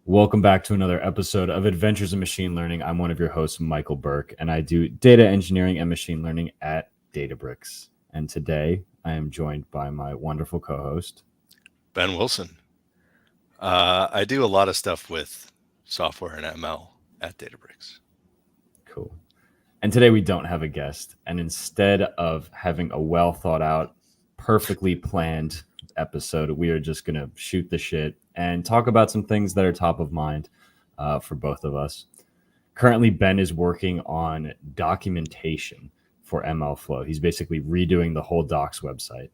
Welcome back to another episode of Adventures in Machine Learning. I'm one of your hosts, Michael Burke, and I do data engineering and machine learning at Databricks. And today I am joined by my wonderful co host, Ben Wilson. I do a lot of stuff with software and ML at Databricks. Cool. And today we don't have a guest. And instead of having a well thought out, perfectly planned episode, we are just going to shoot the shit and talk about some things that are top of mind for both of us. Currently, Ben is working on documentation for MLflow. He's basically redoing the whole docs website.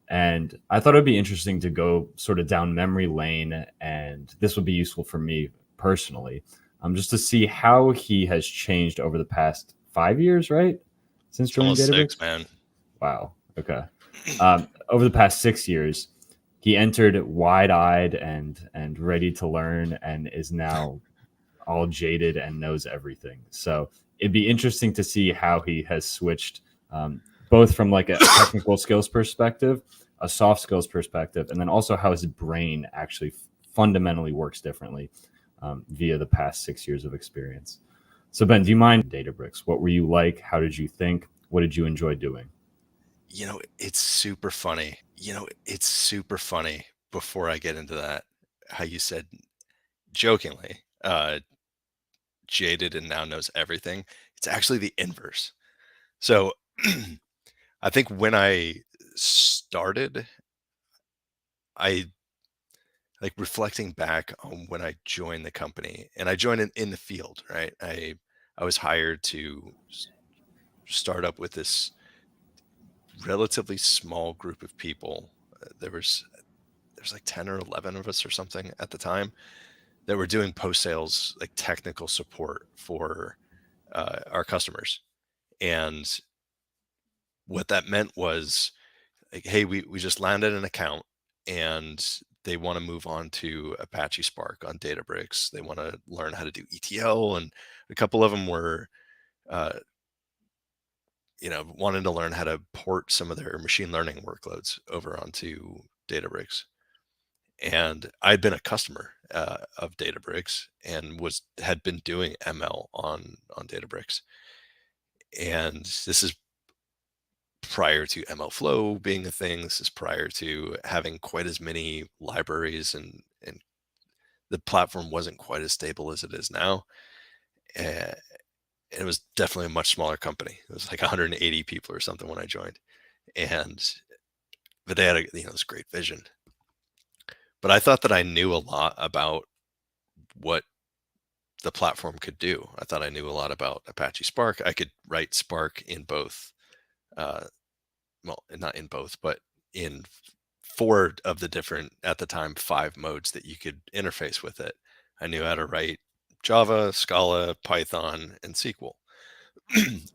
And I thought it'd be interesting to go sort of down memory lane, and this would be useful for me personally, just to see how he has changed over the past 5 years, right? Since It's joining almost six, Databricks? man. Wow. Okay. Over the past 6 years, he entered wide-eyed and ready to learn, and is now all jaded and knows everything. So it'd be interesting to see how he has switched, both from like a technical skills perspective, a soft skills perspective, and then also how his brain actually fundamentally works differently via the past 6 years of experience. So Ben, do you mind Databricks? What were you like? How did you think? What did you enjoy doing? It's super funny. It's super funny before I get into that, how you said jokingly, jaded and now knows everything. It's actually the inverse. So I think when I started, I like reflecting back on when I joined the company and I joined in the field, right? I was hired to start up with this relatively small group of people. There's like 10 or 11 of us or something at the time that were doing post sales, like technical support for our customers. And what that meant was like, hey, we just landed an account and they want to move on to Apache Spark on Databricks. They want to learn how to do ETL, and a couple of them were, uh, wanting to learn how to port some of their machine learning workloads over onto Databricks. And I'd been a customer of Databricks and had been doing ML on Databricks. And this is prior to MLflow being a thing. This is prior to having quite as many libraries, and the platform wasn't quite as stable as it is now. And it was definitely a much smaller company. It was like 180 people or something when I joined, and but they had this great vision. But I thought that I knew a lot about what the platform could do. I thought I knew a lot about Apache Spark. I could write Spark in both, uh, well, not in both, but in four of the different, at the time, 5 modes that you could interface with it. I knew how to write Java, Scala, Python, and SQL.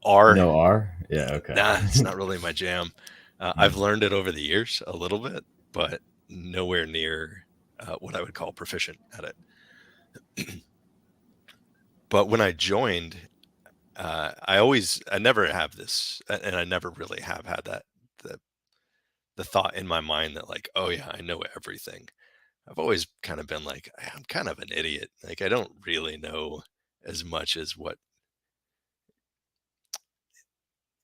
R, No R? Yeah, okay. nah, it's not really my jam. I've Hmm. learned it over the years a little bit, but nowhere near what I would call proficient at it. But when I joined, I never have this, and I never really have had the the thought in my mind that like, oh yeah, I know everything. I've always kind of been like, I'm kind of an idiot. Like I don't really know as much as what.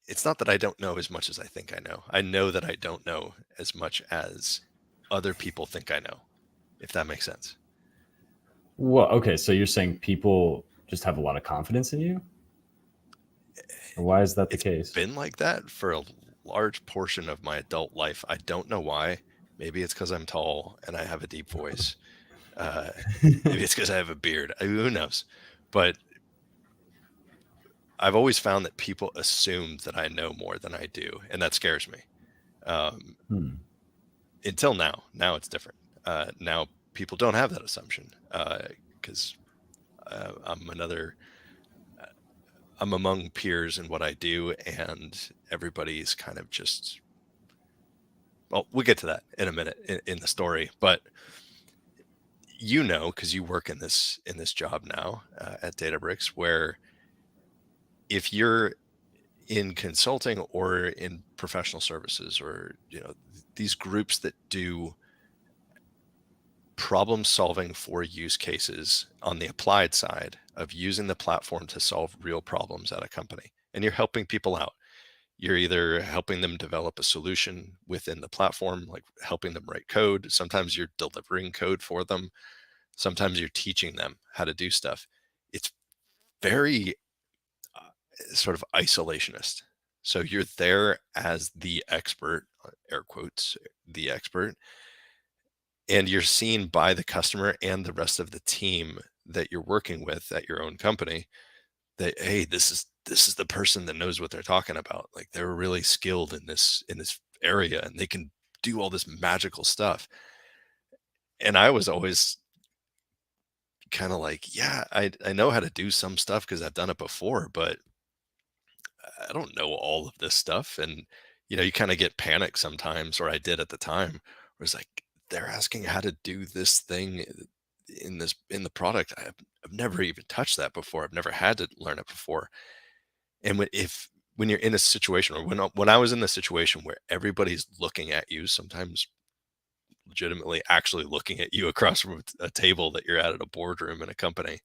It's not that I don't know as much as I think I know. I know that I don't know as much as other people think I know, if that makes sense. Well, okay, so you're saying people just have a lot of confidence in you? Or why is that the It's case? been like that for a large portion of my adult life. I don't know why. Maybe it's because I'm tall and I have a deep voice. Uh, Maybe it's because I have a beard. Who knows? But I've always found that people assume that I know more than I do, and that scares me. Um, Hmm. until now. Now it's different. Now people don't have that assumption because I'm another. uh, I'm among peers in what I do, and everybody's kind of just. Well, we'll get to that in a minute in the story, but because you work in this job now at Databricks, where if you're in consulting or in professional services, or these groups that do problem solving for use cases on the applied side of using the platform to solve real problems at a company. And you're helping people out. You're either helping them develop a solution within the platform, like helping them write code. Sometimes you're delivering code for them. Sometimes you're teaching them how to do stuff. It's very sort of isolationist. So you're there as the expert, air quotes, the expert, and you're seen by the customer and the rest of the team that you're working with at your own company that, hey, this is the person that knows what they're talking about. Like they're really skilled in this area and they can do all this magical stuff. And I was always kind of like, yeah, I know how to do some stuff because I've done it before, but I don't know all of this stuff. And you kind of get panicked sometimes, or I did at the time, where it's like they're asking how to do this thing in the product. I've never even touched that before. I've never had to learn it before. And when you're in a situation, or when I was in the situation where everybody's looking at you, sometimes legitimately actually looking at you across from a table that you're at a boardroom in a company,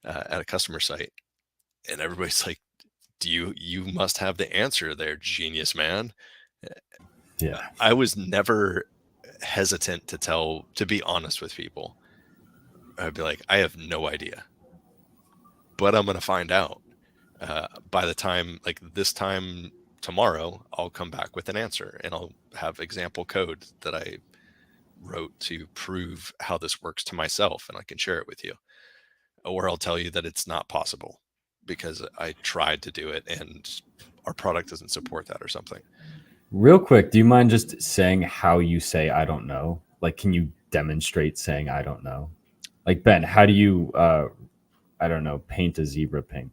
at a customer site, and everybody's like, "Do you must have the answer there, genius man." Yeah. I was never hesitant to be honest with people. I'd be like, "I have no idea, but I'm going to find out." By the time, like this time tomorrow, I'll come back with an answer and I'll have example code that I wrote to prove how this works to myself and I can share it with you. Or I'll tell you that it's not possible because I tried to do it and our product doesn't support that or something. Real quick, do you mind just saying how you say I don't know? Like, can you demonstrate saying I don't know? Like, Ben, how do you, I don't know, paint a zebra pink?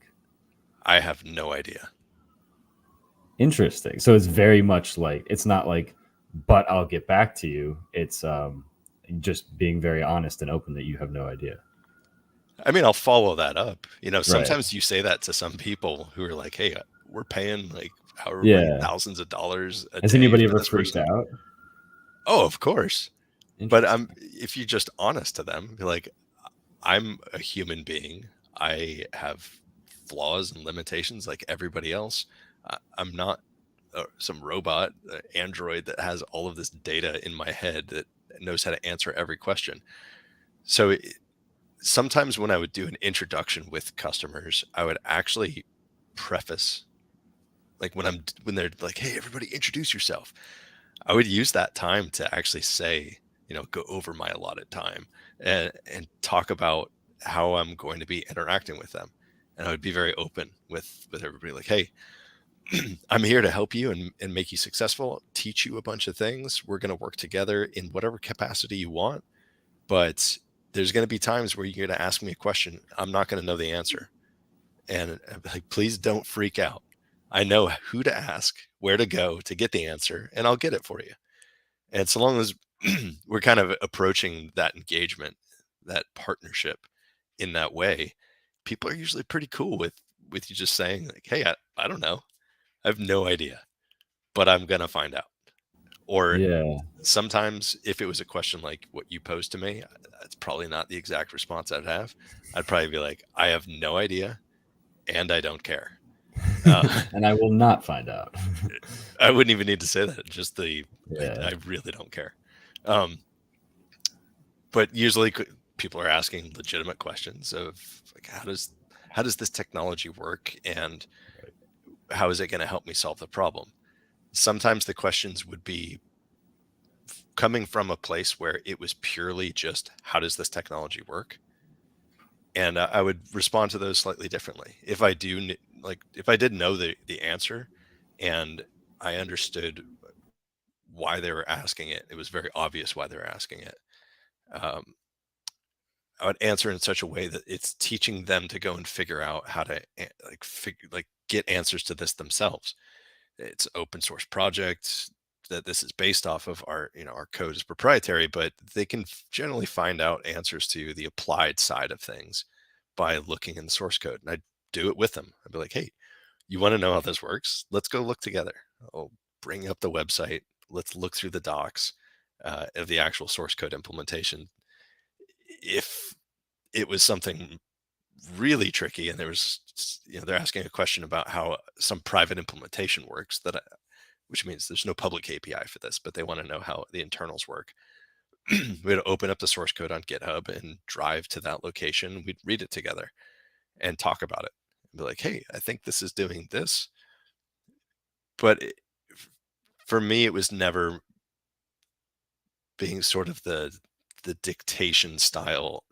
I have no idea. Interesting. So it's very much like, it's not like, but I'll get back to you. It's just being very honest and open that you have no idea. I mean, I'll follow that up. Right. Sometimes you say that to some people who are like, hey, we're paying like however many Yeah. thousands of dollars a Has day anybody for ever this freaked person. out? Oh, of course. But Interesting. if you're just honest to them, be like, I'm a human being. I have flaws and limitations like everybody else. I'm not some robot, android that has all of this data in my head that knows how to answer every question. So sometimes when I would do an introduction with customers, I would actually preface, like when they're like, "Hey, everybody, introduce yourself." I would use that time to actually say, go over my allotted time and talk about how I'm going to be interacting with them. And I would be very open with everybody, like, hey, I'm here to help you and make you successful, teach you a bunch of things. We're going to work together in whatever capacity you want, but there's going to be times where you're going to ask me a question. I'm not going to know the answer. And I'm like, please don't freak out. I know who to ask, where to go to get the answer, and I'll get it for you. And so long as we're kind of approaching that engagement, that partnership in that way, people are usually pretty cool with you just saying like, "Hey, I don't know. I have no idea, but I'm gonna find out." Or Yeah. sometimes if it was a question like what you posed to me, that's probably not the exact response I'd have. I'd probably be like, "I have no idea, and I don't care." Uh, And I will not find out. I wouldn't even need to say that. Just Yeah. I really don't care. Um, but usually people are asking legitimate questions of like, how does this technology work, and how is it going to help me solve the problem? Sometimes the questions would be coming from a place where it was purely just how does this technology work, and I would respond to those slightly differently if I like if I did know the answer and I understood why they were asking it. It was very obvious why they were asking it. um, I would answer in such a way that it's teaching them to go and figure out how to like get answers to this themselves. It's an open source project that this is based off of. Our code is proprietary, but they can generally find out answers to the applied side of things by looking in the source code. And I do it with them. I'd be like, hey, you want to know how this works? Let's go look together. I'll bring up the website. Let's look through the docs of the actual source code implementation. if it was something really tricky and there was, they're asking a question about how some private implementation works, which means there's no public API for this, but they want to know how the internals work. We'd open up the source code on GitHub and drive to that location. We'd read it together and talk about it and be like, hey, I think this is doing this. But for me, it was never being sort of the dictation style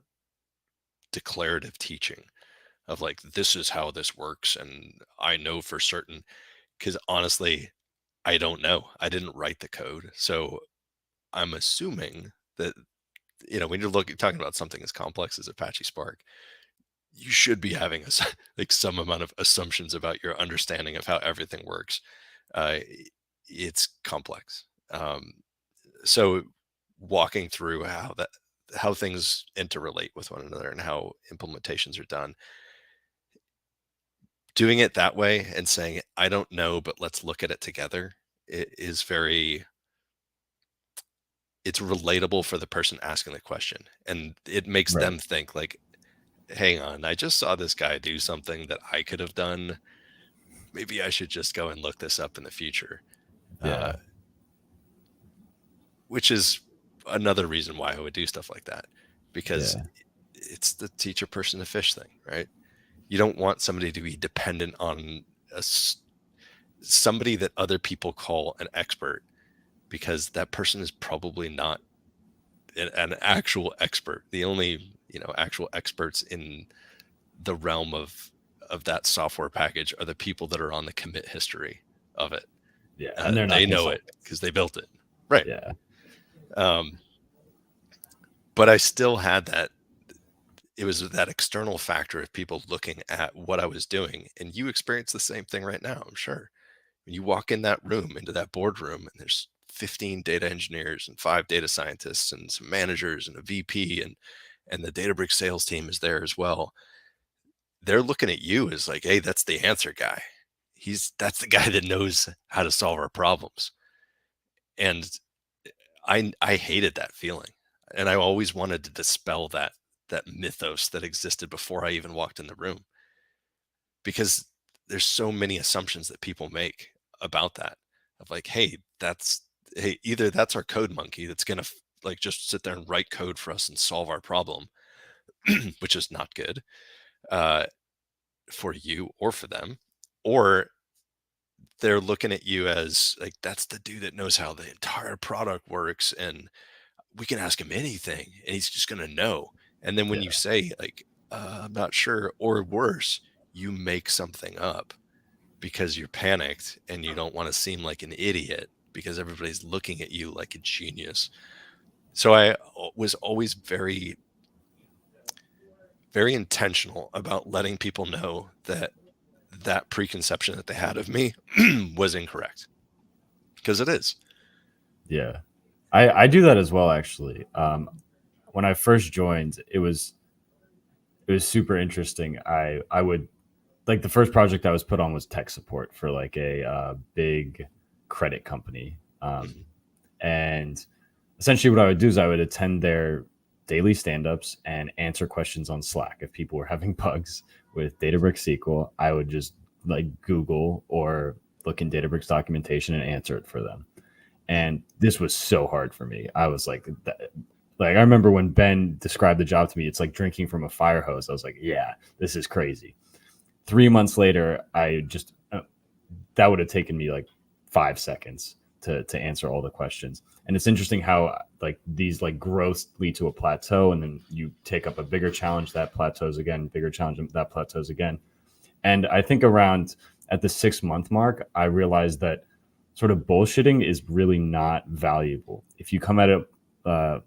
declarative teaching of like, this is how this works and I know for certain, because honestly, I don't know. I didn't write the code. So I'm assuming that, when you're talking about something as complex as Apache Spark, you should be having like some amount of assumptions about your understanding of how everything works. It's complex. So walking through how things interrelate with one another and how implementations are done, doing it that way and saying, I don't know, but let's look at it together, it is it's relatable for the person asking the question. And it makes Right. them think like, hang on, I just saw this guy do something that I could have done. Maybe I should just go and look this up in the future. Yeah. Which is another reason why I would do stuff like that, because Yeah. it's the teach a person to fish thing, right? You don't want somebody to be dependent on somebody that other people call an expert, because that person is probably not an actual expert. The only actual experts in the realm of that software package are the people that are on the commit history of it. Yeah. And they're not They know it consultants. because they built it, right? Yeah. But I still had that. It was that external factor of people looking at what I was doing, and you experience the same thing right now, I'm sure. When you walk in that room, into that boardroom, and there's 15 data engineers and 5 data scientists and some managers and a VP, and the Databricks sales team is there as well. They're looking at you as like, hey, that's the answer guy. That's the guy that knows how to solve our problems. And I hated that feeling. And I always wanted to dispel that mythos that existed before I even walked in the room, because there's so many assumptions that people make about that, of like, hey, either that's our code monkey that's going to like just sit there and write code for us and solve our problem, which is not good for you or for them, or they're looking at you as like, that's the dude that knows how the entire product works and we can ask him anything and he's just going to know. And then when you Yeah. say like, I'm not sure, or worse, you make something up because you're panicked and you don't want to seem like an idiot because everybody's looking at you like a genius. So I was always very, very intentional about letting people know that preconception that they had of me was incorrect, because it is. Yeah. I do that as well, actually. When I first joined, it was super interesting. I would, like, the first project I was put on was tech support for like a big credit company. And essentially what I would do is I would attend their daily stand-ups and answer questions on Slack. If people were having bugs with Databricks SQL, I would just like Google or look in Databricks documentation and answer it for them. And this was so hard for me. I was like, like I remember when Ben described the job to me, it's like drinking from a fire hose. I was like, yeah, this is crazy. 3 months later, I just that would have taken me like 5 seconds to answer all the questions. And it's interesting how like these like growths lead to a plateau, and then you take up a bigger challenge that plateaus again, bigger challenge that plateaus again. And I think around at the 6 month mark, I realized that sort of bullshitting is really not valuable. If you come at it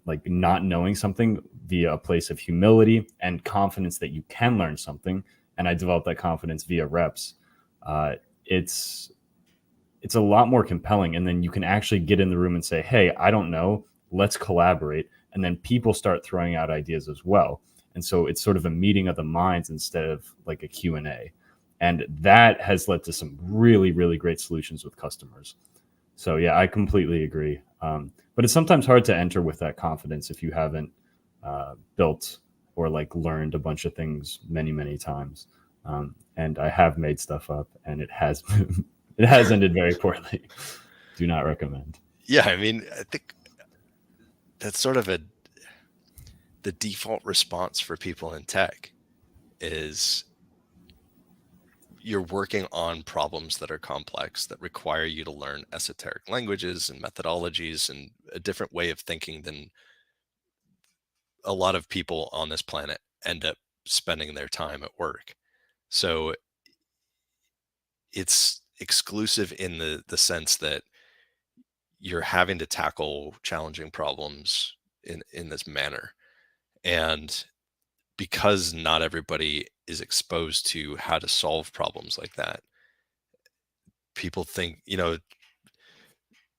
like not knowing something via a place of humility and confidence that you can learn something, and I developed that confidence via reps, it's a lot more compelling. And then you can actually get in the room and say, hey, I don't know, let's collaborate. And then people start throwing out ideas as well. And so it's sort of a meeting of the minds instead of like a Q&A. And that has led to some really, really great solutions with customers. So yeah, I completely agree. But it's sometimes hard to enter with that confidence if you haven't built or like learned a bunch of things many times, and I have made stuff up, and it has it has ended very poorly. Do not recommend. Yeah, I mean, I think that's sort of the default response for people in tech is you're working on problems that are complex that require you to learn esoteric languages and methodologies and a different way of thinking than a lot of people on this planet end up spending their time at work. So it's exclusive in the sense that you're having to tackle challenging problems in this manner. And because not everybody is exposed to how to solve problems like that, people think,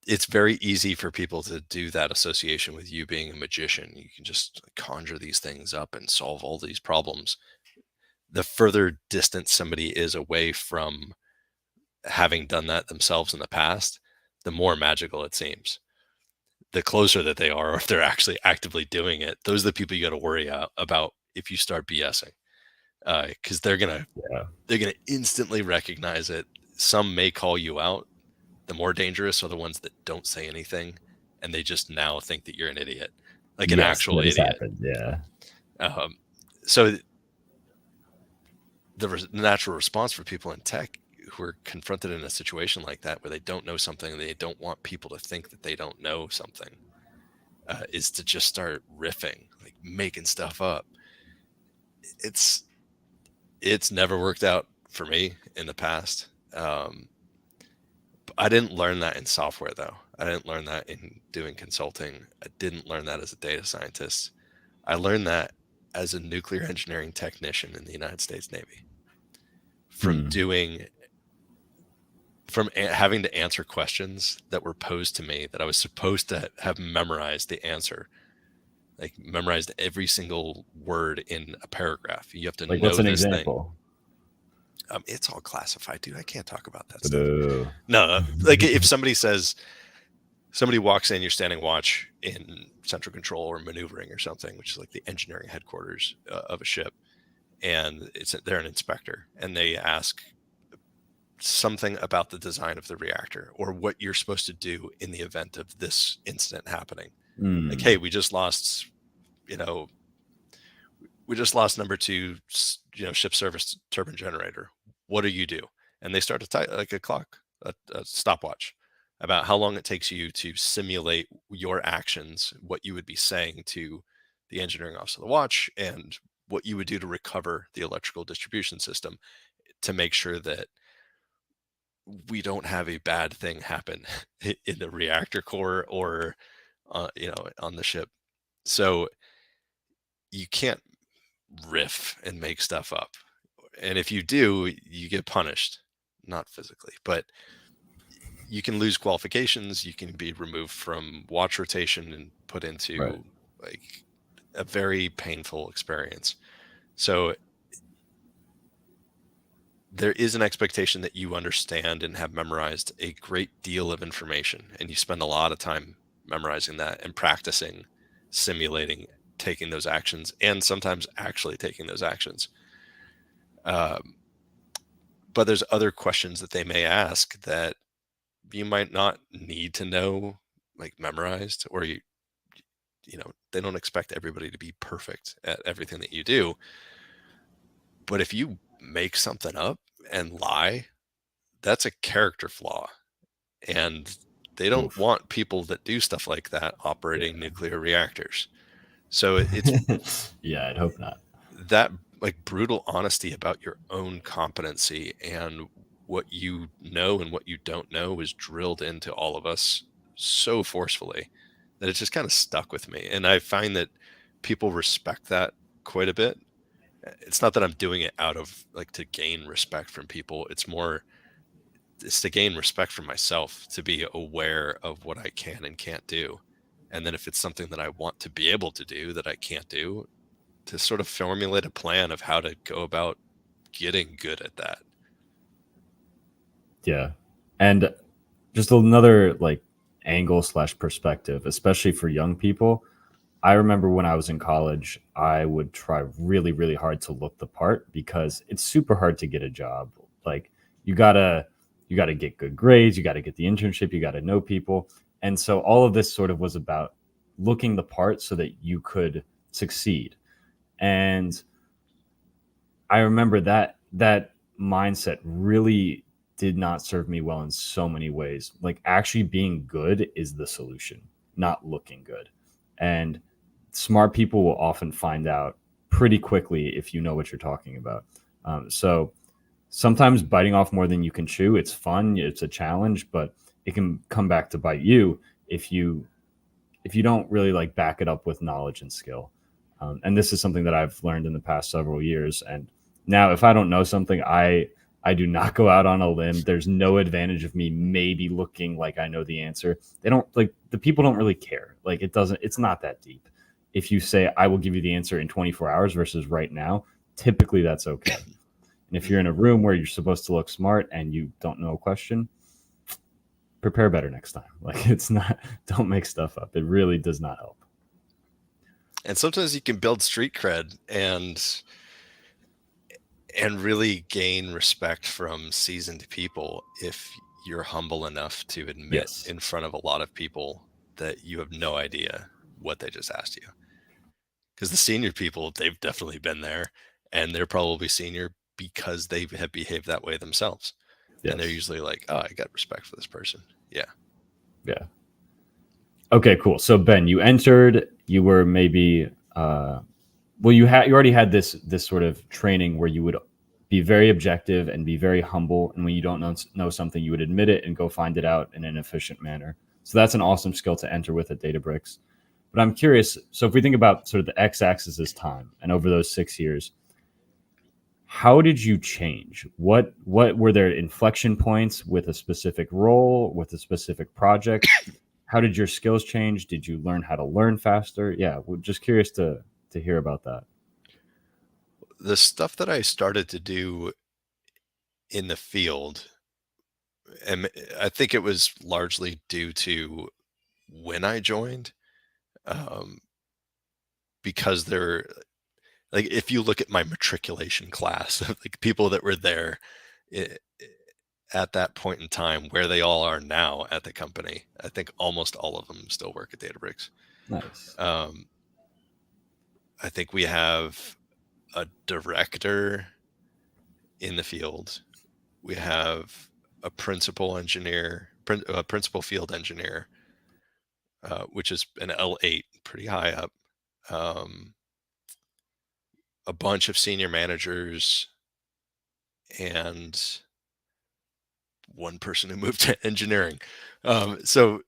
it's very easy for people to do that association with you being a magician. You can just conjure these things up and solve all these problems. The further distant somebody is away from having done that themselves in the past, the more magical it seems. The closer that they are, or if they're actually actively doing it, those are the people you got to worry about if you start BSing, because Yeah. they're gonna instantly recognize it. Some may call you out. The more dangerous are the ones that don't say anything, and they just now think that you're an idiot, like an Yes, actual that has idiot. happened. Yeah. So the natural response for people in tech who are confronted in a situation like that where they don't know something and they don't want people to think that they don't know something, is to just start riffing, like making stuff up. It's never worked out for me in the past. I didn't learn that in software, though. I didn't learn that in doing consulting. I didn't learn that as a data scientist. I learned that as a nuclear engineering technician in the United States Navy from Hmm. having to answer questions that were posed to me that I was supposed to have memorized the answer, like memorized every single word in a paragraph. You have to Like, what's know an this thing. example? It's all classified, dude. I can't talk about that But, stuff. No, like if somebody walks in, you're standing watch in central control or maneuvering or something, which is like the engineering headquarters of a ship, and they're an inspector, and they ask something about the design of the reactor or what you're supposed to do in the event of this incident happening. Like, hey, we just lost, you know, number two, ship service turbine generator. What do you do? And they start to type like a clock, a stopwatch about how long it takes you to simulate your actions, what you would be saying to the engineering officer of the watch, and what you would do to recover the electrical distribution system to make sure that we don't have a bad thing happen in the reactor core or on the ship. So you can't riff and make stuff up, and if you do, you get punished, not physically, but you can lose qualifications. You can be removed from watch rotation and put right. into like a very painful experience. So there is an expectation that you understand and have memorized a great deal of information, and you spend a lot of time memorizing that and practicing, simulating, taking those actions, and sometimes actually taking those actions. But there's other questions that they may ask that you might not need to know, like memorized, or they don't expect everybody to be perfect at everything that you do. But if you make something up and lie, that's a character flaw. And they don't Oof. want people that do stuff like that operating Yeah. nuclear reactors. So it's Yeah, I'd hope not. that like brutal honesty about your own competency and what you know and what you don't know is drilled into all of us so forcefully that it just kind of stuck with me. And I find that people respect that quite a bit. It's not that I'm doing it out of like to gain respect from people. It's to gain respect from myself, to be aware of what I can and can't do. And then if it's something that I want to be able to do that I can't do, to sort of formulate a plan of how to go about getting good at that. Yeah. And just another like angle slash perspective, especially for young people. I remember when I was in college, I would try really, really hard to look the part because it's super hard to get a job. Like you gotta you gotta get good grades, you gotta get the internship, you gotta know people. And so all of this sort of was about looking the part so that you could succeed. And I remember that mindset really did not serve me well in so many ways. Like actually being good is the solution, not looking good. And smart people will often find out pretty quickly if you know what you're talking about. So sometimes biting off more than you can chew, it's fun, it's a challenge, but it can come back to bite you if you don't really like back it up with knowledge and skill. And this is something that I've learned in the past several years. And now, if I don't know something, I do not go out on a limb. There's no advantage of me maybe looking like I know the answer. They don't like the people don't really care. Like it doesn't. It's not that deep. If you say I will give you the answer in 24 hours versus right now, typically that's okay. And if you're in a room where you're supposed to look smart and you don't know a question, prepare better next time. Like it's not. Don't make stuff up. It really does not help. And sometimes you can build street cred and really gain respect from seasoned people if you're humble enough to admit Yes. in front of a lot of people that you have no idea what they just asked you. Because the senior people, they've definitely been there, and they're probably senior because they have behaved that way themselves. And they're Yes. usually like, oh, I got respect for this person. Yeah. Yeah. Okay, cool. So Ben, you entered, you were maybe well you already had this sort of training where you would be very objective and be very humble, and when you don't know something you would admit it and go find it out in an efficient manner. So that's an awesome skill to enter with at Databricks. But I'm curious, so if we think about sort of the x-axis as time and over those 6 years, how did you change? What were there inflection points with a specific role, with a specific project? How did your skills change? Did you learn how to learn faster? Yeah, we're just curious to hear about that. The stuff that I started to do in the field, and I think it was largely due to when I joined, um, because they're like, if you look at my matriculation class, like people that were there i- at that point in time, where they all are now at the company, I think almost all of them still work at Databricks. Nice. Um, I think we have a director in the field. We have a principal engineer, a principal field engineer, which is an L8, pretty high up. Um, a bunch of senior managers and one person who moved to engineering. And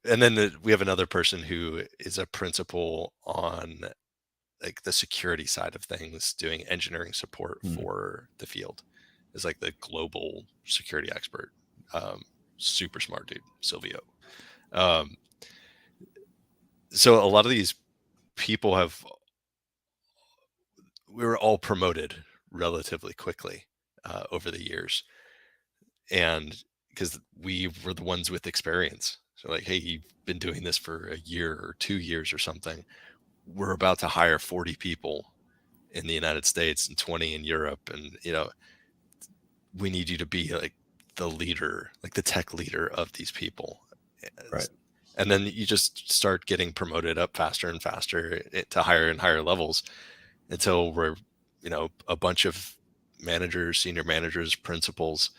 then we have another person who is a principal on like the security side of things, doing engineering support Hmm. for the field. Is like the global security expert. Um, Super smart dude, Silvio. Um, so a lot of these people we were all promoted relatively quickly over the years, and because we were the ones with experience. So like, hey, you've been doing this for a year or 2 years or something. We're about to hire 40 people in the United States and 20 in Europe, and we need you to be like the leader, like the tech leader of these people. Right. And then you just start getting promoted up faster and faster to higher and higher levels until we're, a bunch of managers, senior managers, principals,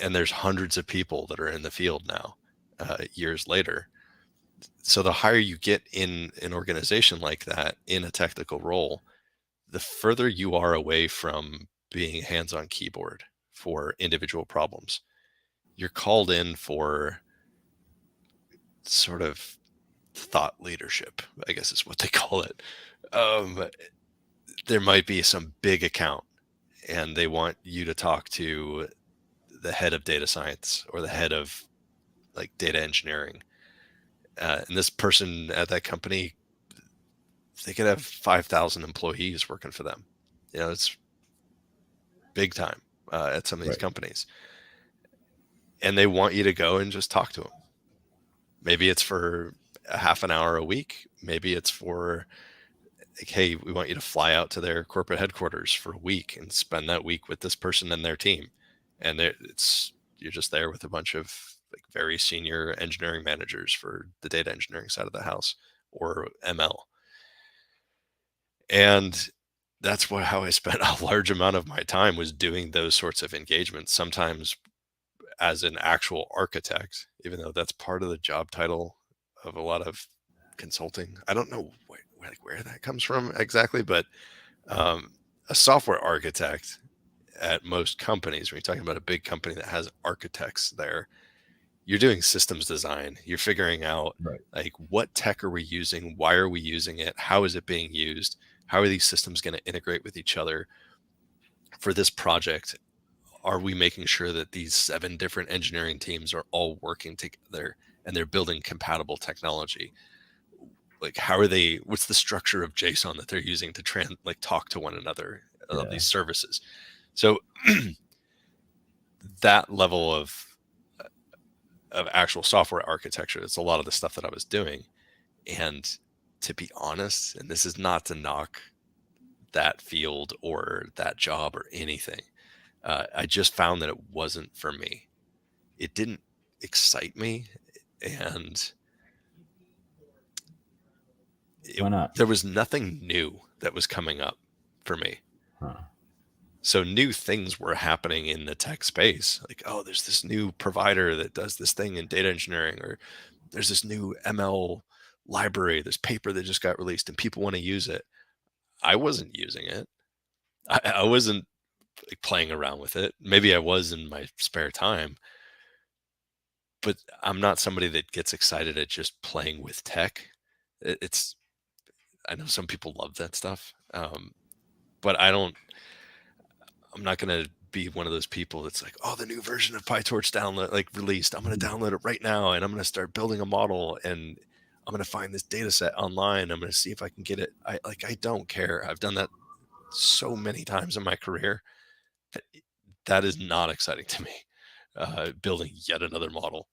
and there's hundreds of people that are in the field now, years later. So the higher you get in an organization like that in a technical role, the further you are away from being hands on keyboard for individual problems. You're called in for sort of thought leadership, I guess is what they call it. Um, there might be some big account and they want you to talk to the head of data science or the head of like data engineering. And this person at that company, they could have 5,000 employees working for them. It's big time at some of these Right. companies. And they want you to go and just talk to them. Maybe it's for a half an hour a week. Maybe it's for like, hey, we want you to fly out to their corporate headquarters for a week and spend that week with this person and their team. And it's you're just there with a bunch of like very senior engineering managers for the data engineering side of the house or ML. And that's how I spent a large amount of my time, was doing those sorts of engagements, sometimes as an actual architect, even though that's part of the job title of a lot of consulting. I don't know where that comes from exactly, but a software architect at most companies, when you're talking about a big company that has architects there, you're doing systems design. You're figuring out Right. like, what tech are we using? Why are we using it? How is it being used? How are these systems going to integrate with each other for this project? Are we making sure that these 7 different engineering teams are all working together and they're building compatible technology? Like, how are they, what's the structure of JSON that they're using to talk to one another of Yeah. these services? So that level of actual software architecture, it's a lot of the stuff that I was doing. And to be honest, and this is not to knock that field or that job or anything, I just found that it wasn't for me. It didn't excite me, and Why not? there was nothing new that was coming up for me. Huh. So new things were happening in the tech space. Like, oh, there's this new provider that does this thing in data engineering, or there's this new ML library, this paper that just got released and people want to use it. I wasn't using it. I wasn't like playing around with it. Maybe I was in my spare time, but I'm not somebody that gets excited at just playing with tech. It's I know some people love that stuff, but I'm not gonna be one of those people that's like, oh, the new version of PyTorch download like released. I'm gonna download it right now, and I'm gonna start building a model, and I'm gonna find this data set online. I'm gonna see if I can get it. I don't care. I've done that so many times in my career. That is not exciting to me. Building yet another model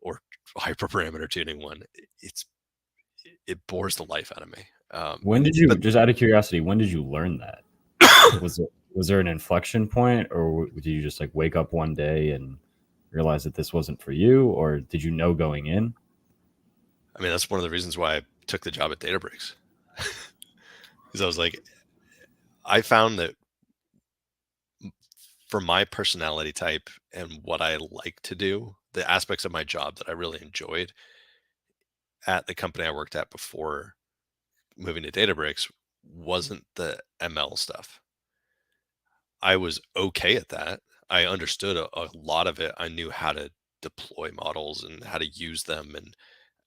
or hyperparameter tuning one, it's it bores the life out of me. When did you, But just out of curiosity, when did you learn that? Was there an inflection point, or did you just like wake up one day and realize that this wasn't for you, or did you know going in? I mean, that's one of the reasons why I took the job at Databricks, because I was like, I found that for my personality type and what I like to do, the aspects of my job that I really enjoyed at the company I worked at before moving to Databricks wasn't the ML stuff. I was okay at that. I understood a lot of it. I knew how to deploy models and how to use them and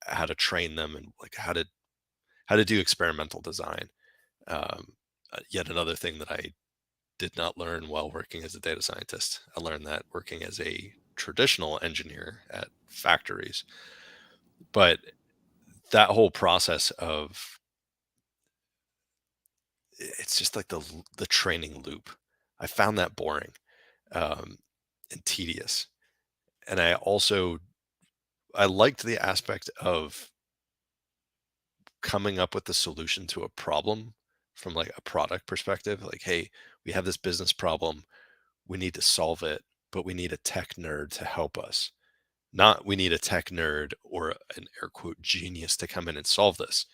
how to train them and like how to do experimental design. Yet another thing that I did not learn while working as a data scientist. I learned that working as a traditional engineer at factories. But that whole process of it's just like the training loop. I found that boring um, and tedious. And I liked the aspect of coming up with the solution to a problem from like a product perspective. Like, hey, we have this business problem. We need to solve it, but we need a tech nerd to help us. Not we need a tech nerd or an air quote genius to come in and solve this.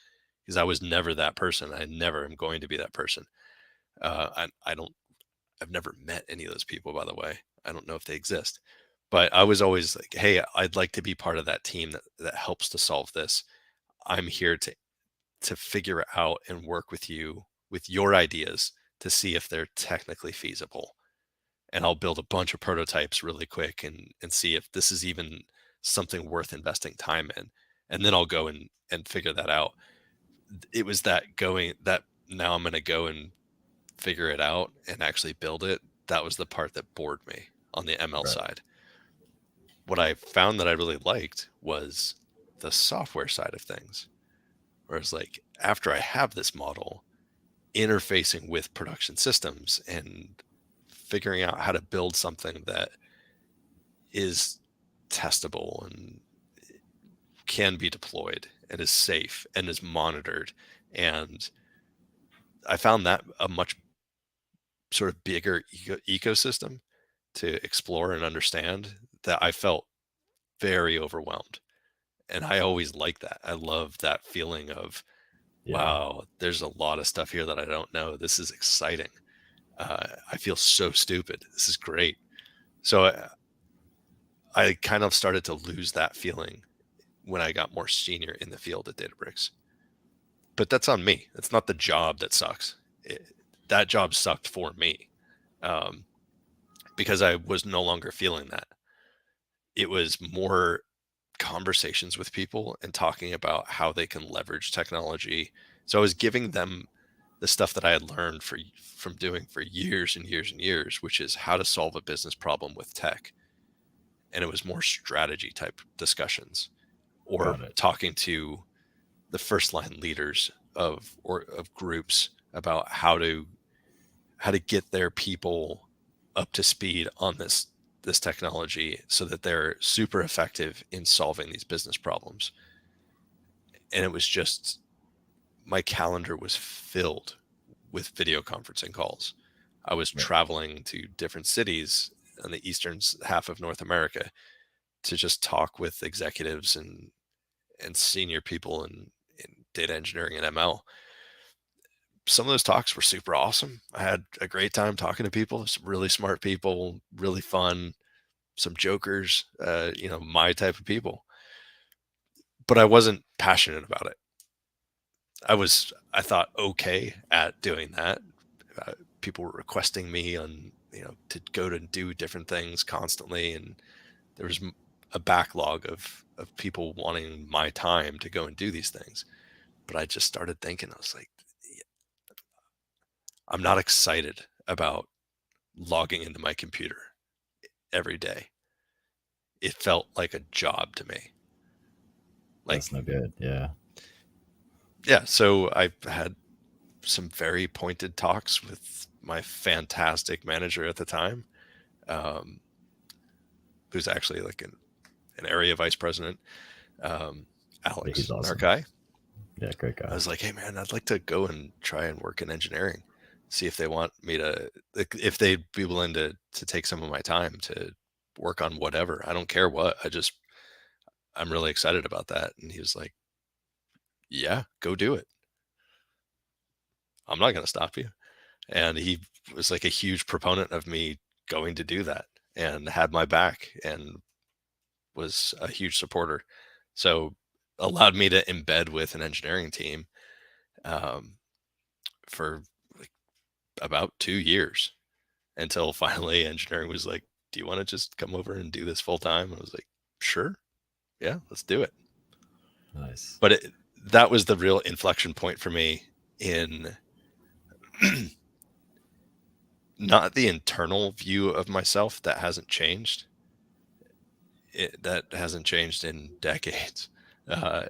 Because I was never that person. I never am going to be that person. I don't. I've never met any of those people, by the way. I don't know if they exist. But I was always like, hey, I'd like to be part of that team that helps to solve this. I'm here to figure out and work with you with your ideas to see if they're technically feasible. And I'll build a bunch of prototypes really quick and see if this is even something worth investing time in. And then I'll go and figure that out. It was that going that now I'm going to go and figure it out and actually build it. That was the part that bored me on the ML Right. side. What I found that I really liked was the software side of things. Whereas like after I have this model, interfacing with production systems and figuring out how to build something that is testable and can be deployed and is safe and is monitored. And I found that a much sort of bigger ecosystem to explore and understand, that I felt very overwhelmed. And I always like that. I love that feeling of, Yeah. wow, there's a lot of stuff here that I don't know. This is exciting. I feel so stupid. This is great. So I kind of started to lose that feeling when I got more senior in the field at Databricks. But that's on me. It's not the job that sucks. That job sucked for me, um, because I was no longer feeling that. It was more conversations with people and talking about how they can leverage technology. So I was giving them the stuff that I had learned from doing for years and years and years, which is how to solve a business problem with tech. And it was more strategy type discussions, or Got it. talking to the first line leaders of groups about how to get their people up to speed on this technology so that they're super effective in solving these business problems. And it was just, my calendar was filled with video conferencing calls. I was Right. traveling to different cities in the eastern half of North America to just talk with executives and senior people in data engineering and ML. Some of those talks were super awesome. I had a great time talking to people, some really smart people, really fun, some jokers, my type of people. But I wasn't passionate about it. I thought okay at doing that. People were requesting me to go to do different things constantly, and there was a backlog of people wanting my time to go and do these things. But I just started thinking, I was like, I'm not excited about logging into my computer every day. It felt like a job to me. That's Like, no good. Yeah. yeah, so I had some very pointed talks with my fantastic manager at the time, um, who's actually like an area vice president, um, Yeah, he's Alex awesome. Narkai. Yeah, great I guy. was like, hey man, I'd like to go and try and work in engineering, see if they want me to, like, if they'd be willing to take some of my time to work on whatever. I don't care what. I'm really excited about that. And he was like, yeah, go do it. I'm not going to stop you. And he was like a huge proponent of me going to do that, and had my back, and was a huge supporter. So allowed me to embed with an engineering team, um, for like about 2 years, until finally engineering was like, do you want to just come over and do this full time? I was like, sure. Yeah, let's do it. Nice. But that was the real inflection point for me in not the internal view of myself that hasn't changed. That hasn't changed in decades. Uh,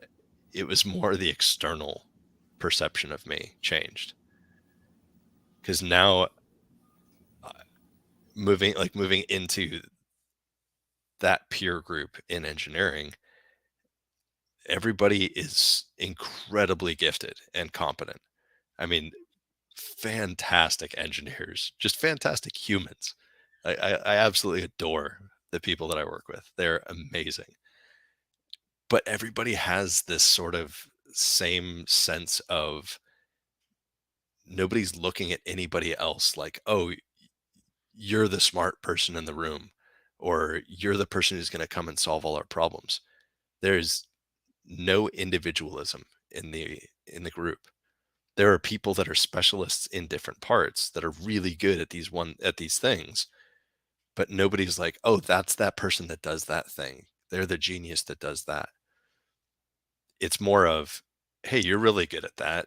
it was more the external perception of me changed, because now, uh, moving into that peer group in engineering, everybody is incredibly gifted and competent. I mean, fantastic engineers, just fantastic humans. I absolutely adore the people that I work with. They're amazing. But everybody has this sort of same sense of, nobody's looking at anybody else like, oh, you're the smart person in the room, or you're the person who's going to come and solve all our problems. There's no individualism in the group. There are people that are specialists in different parts that are really good at these things, but nobody's like, oh, that's that person that does that thing. They're the genius that does that. It's more of, hey, you're really good at that.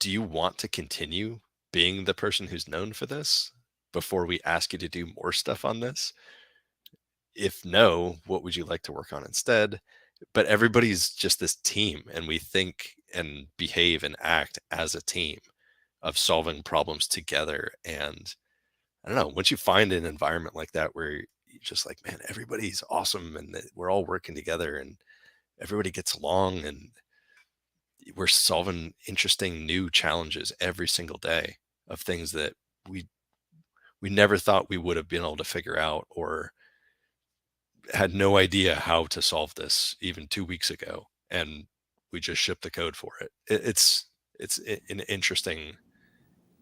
Do you want to continue being the person who's known for this before we ask you to do more stuff on this? If no, what would you like to work on instead? But everybody's just this team, and we think and behave and act as a team of solving problems together. And I don't know, once you find an environment like that where you're just like, man, everybody's awesome, and that we're all working together, and everybody gets along, and we're solving interesting new challenges every single day of things that we we never thought we would have been able to figure out, or had no idea how to solve this even 2 weeks ago, and we just shipped the code for it. It's an interesting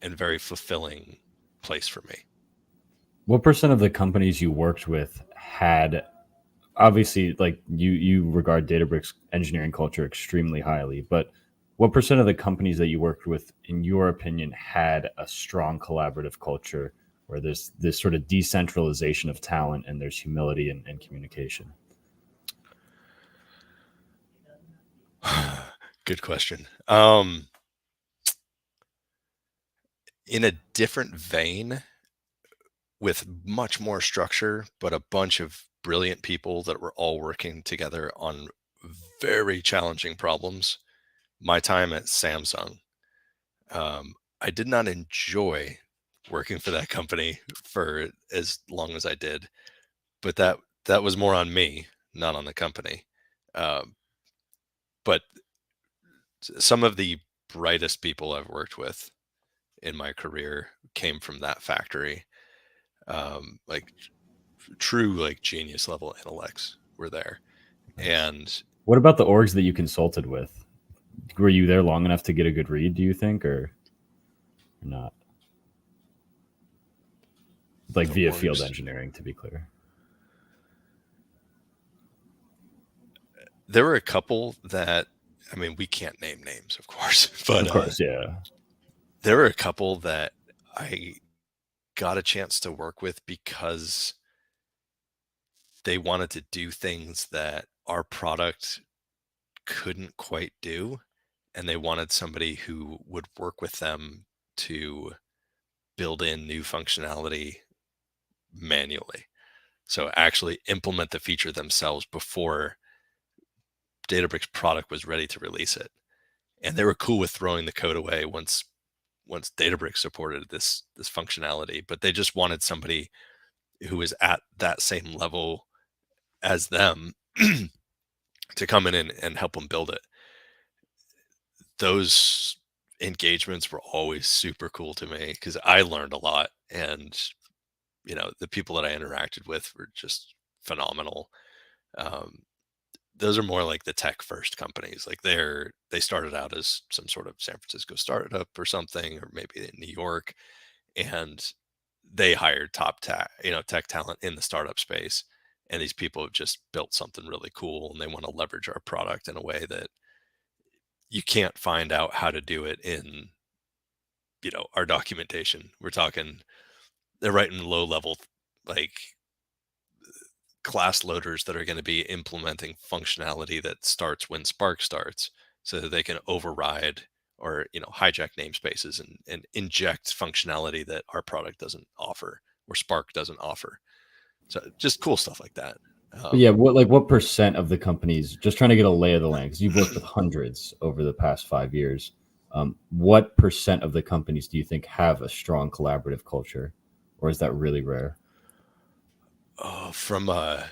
and very fulfilling place for me. What percent of the companies you worked with had, obviously, like you regard Databricks engineering culture extremely highly, but what percent of the companies that you worked with, in your opinion, had a strong collaborative culture where there's this sort of decentralization of talent and there's humility and communication? Good question. In a different vein, with much more structure, but a bunch of brilliant people that were all working together on very challenging problems. My time at Samsung, I did not enjoy working for that company for as long as I did, but that was more on me, not on the company. Um, but some of the brightest people I've worked with in my career came from that factory. Like true, like genius level intellects were there. Nice. And What about the orgs that you consulted with? Were you there long enough to get a good read, do you think, or not? Like the via field orgs, engineering, to be clear. there were a couple that, I mean, we can't name names, of course, but Of course, yeah. there were a couple that I got a chance to work with because they wanted to do things that our product couldn't quite do. And they wanted somebody who would work with them to build in new functionality manually. So actually implement the feature themselves before Databricks product was ready to release it. And they were cool with throwing the code away once Databricks supported this functionality, but they just wanted somebody who was at that same level as them to come in and help them build it. Those engagements were always super cool to me because I learned a lot, and the people that I interacted with were just phenomenal. Um, those are more like the tech first companies. Like they started out as some sort of San Francisco startup or something, or maybe in New York, and they hired top tech talent in the startup space. And these people have just built something really cool, and they want to leverage our product in a way that you can't find out how to do it in our documentation. We're talking, they're writing low level, like, class loaders that are going to be implementing functionality that starts when Spark starts, so that they can override or hijack namespaces and inject functionality that our product doesn't offer or Spark doesn't offer. So just cool stuff like that. But yeah, what percent of the companies? Just trying to get a lay of the land because you've worked with hundreds over the past 5 years. What percent of the companies do you think have a strong collaborative culture, or is that really rare? From an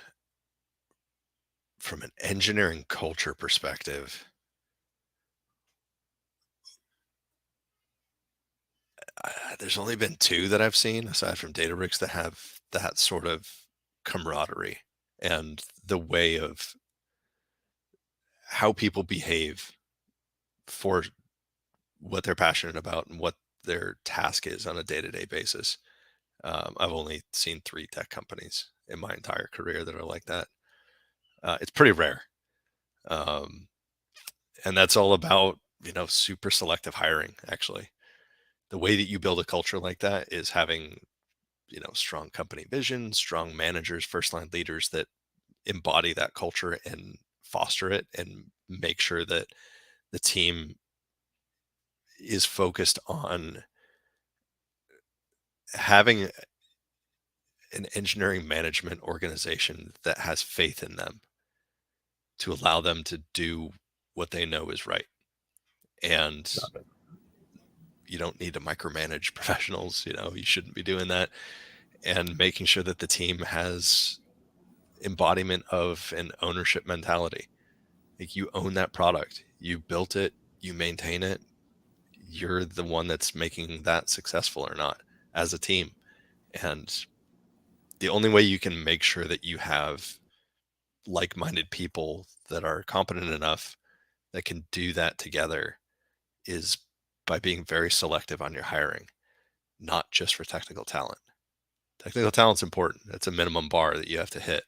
engineering culture perspective, there's only been two that I've seen aside from Databricks that have that sort of camaraderie and the way of how people behave for what they're passionate about and what their task is on a day-to-day basis. I've only seen three tech companies in my entire career that are like that. It's pretty rare. Um, and that's all about, super selective hiring, actually. The way that you build a culture like that is having, strong company vision, strong managers, first line leaders that embody that culture and foster it and make sure that the team is focused on having an engineering management organization that has faith in them to allow them to do what they know is right. And Got it. you don't need to micromanage professionals, you shouldn't be doing that. And making sure that the team has embodiment of an ownership mentality. Like, you own that product, you built it, you maintain it, you're the one that's making that successful or not as a team. And the only way you can make sure that you have like-minded people that are competent enough that can do that together is by being very selective on your hiring, not just for technical talent. Technical talent's important. That's a minimum bar that you have to hit,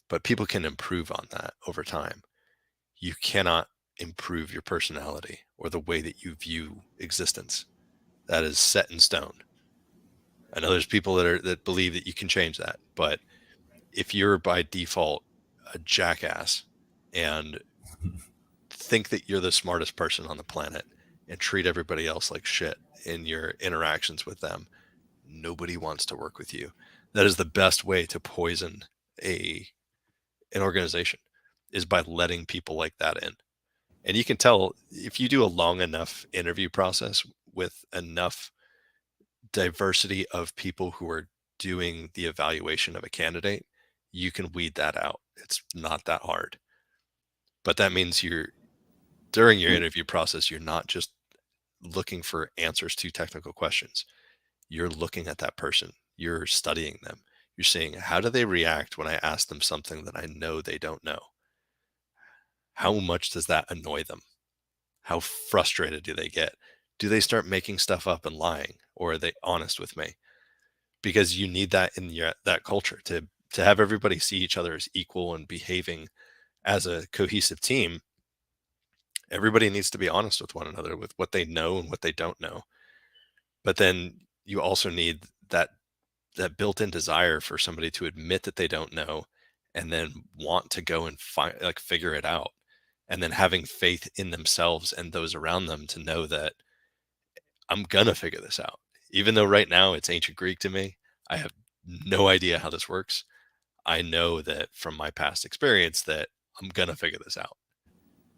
but people can improve on that over time. You cannot improve your personality or the way that you view existence. That is set in stone. I know there's people that believe that you can change that, but if you're by default a jackass and think that you're the smartest person on the planet and treat everybody else like shit in your interactions with them, nobody wants to work with you. That is the best way to poison a an organization, is by letting people like that in. And you can tell if you do a long enough interview process with enough diversity of people who are doing the evaluation of a candidate, you can weed that out. It's not that hard. But that means during your interview process, you're not just looking for answers to technical questions. You're looking at that person, you're studying them. You're seeing, how do they react when I ask them something that I know they don't know? How much does that annoy them? How frustrated do they get? Do they start making stuff up and lying, or are they honest with me? Because you need that in that culture to have everybody see each other as equal and behaving as a cohesive team. Everybody needs to be honest with one another with what they know and what they don't know. But then you also need that built-in desire for somebody to admit that they don't know and then want to go and figure it out, and then having faith in themselves and those around them to know that I'm gonna figure this out. Even though right now it's ancient Greek to me, I have no idea how this works. I know that from my past experience that I'm gonna figure this out.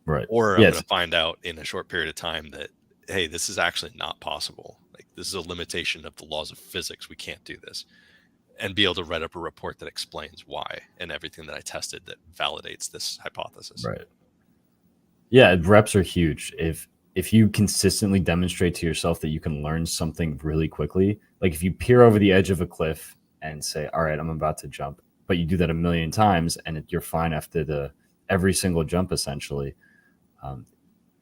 Right. Or I'm Yes. gonna find out in a short period of time that, hey, this is actually not possible. Like, this is a limitation of the laws of physics. We can't do this. And be able to write up a report that explains why and everything that I tested that validates this hypothesis. Right. Yeah, reps are huge. If you consistently demonstrate to yourself that you can learn something really quickly, like if you peer over the edge of a cliff and say, "All right, I'm about to jump," but you do that a million times and you're fine after the every single jump, essentially, um,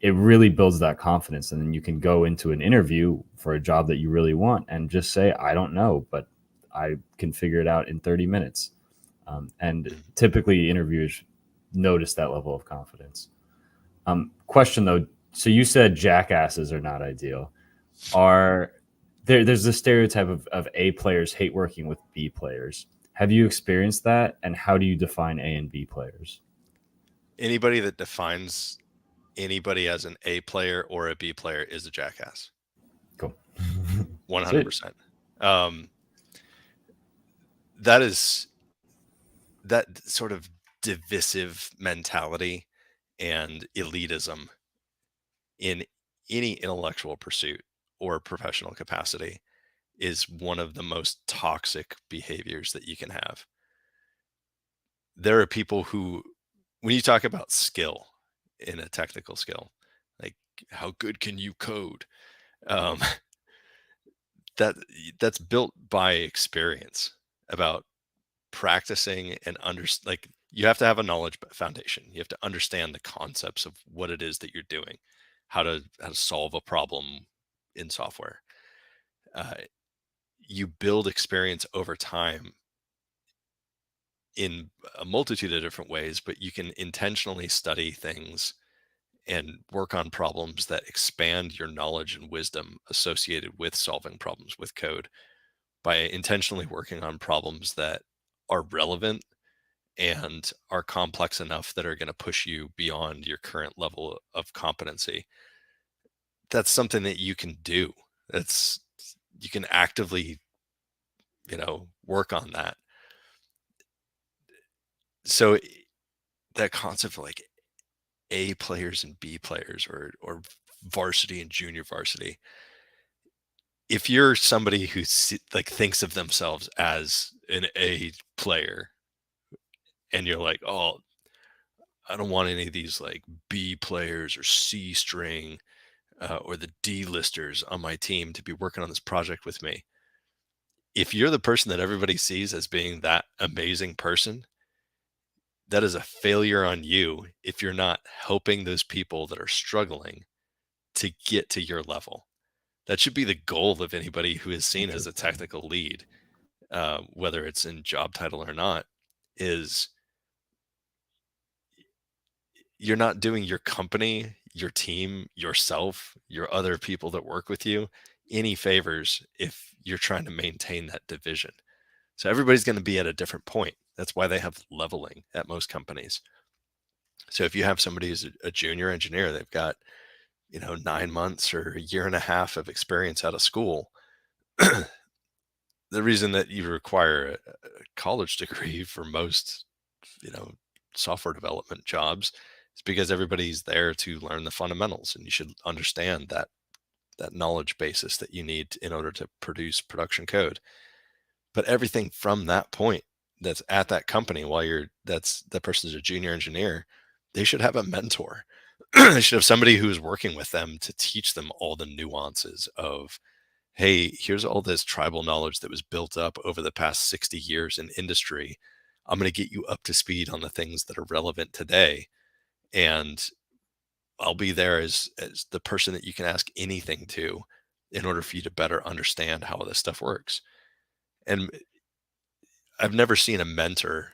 it really builds that confidence, and then you can go into an interview for a job that you really want and just say, "I don't know, but I can figure it out in 30 minutes." And Mhm. typically, interviewers notice that level of confidence. Question though, so you said jackasses are not ideal. Are there's the stereotype of A players hate working with B players. Have you experienced that? And how do you define A and B players? Anybody that defines anybody as an A player or a B player is a jackass. Cool. Sweet. 100%. Um, that is that sort of divisive mentality and elitism in any intellectual pursuit or professional capacity is one of the most toxic behaviors that you can have. There are people who, when you talk about skill in a technical skill, like, how good can you code? Um, that that's built by experience, about practicing and like, you have to have a knowledge foundation. You have to understand the concepts of what it is that you're doing, how to solve a problem in software. Uh, you build experience over time in a multitude of different ways, but you can intentionally study things and work on problems that expand your knowledge and wisdom associated with solving problems with code by intentionally working on problems that are relevant and are complex enough that are going to push you beyond your current level of competency. That's something that you can do. That's You can actively, work on that. So that concept of like A players and B players, or varsity and junior varsity. If you're somebody who like thinks of themselves as an A player and you're like, "Oh, I don't want any of these like B players or C string or the D listers on my team to be working on this project with me. If you're the person that everybody sees as being that amazing person, that is a failure on you if you're not helping those people that are struggling to get to your level. That should be the goal of anybody who is seen as a Interesting. technical lead, whether it's in job title or not, is you're not doing your company, your team, yourself, your other people that work with you any favors if you're trying to maintain that division. So everybody's going to be at a different point. That's why they have leveling at most companies. So if you have somebody who's a junior engineer, they've got, 9 months or a year and a half of experience out of school. The reason that you require a college degree for most, you know, software development jobs is because everybody's there to learn the fundamentals, and you should understand that knowledge basis that you need in order to produce production code. But everything from that point that's at that company while that person's a junior engineer, they should have a mentor. They should have somebody who's working with them to teach them all the nuances of, hey, here's all this tribal knowledge that was built up over the past 60 years in industry. I'm going to get you up to speed on the things that are relevant today. And I'll be there as the person that you can ask anything to in order for you to better understand how this stuff works. And I've never seen a mentor,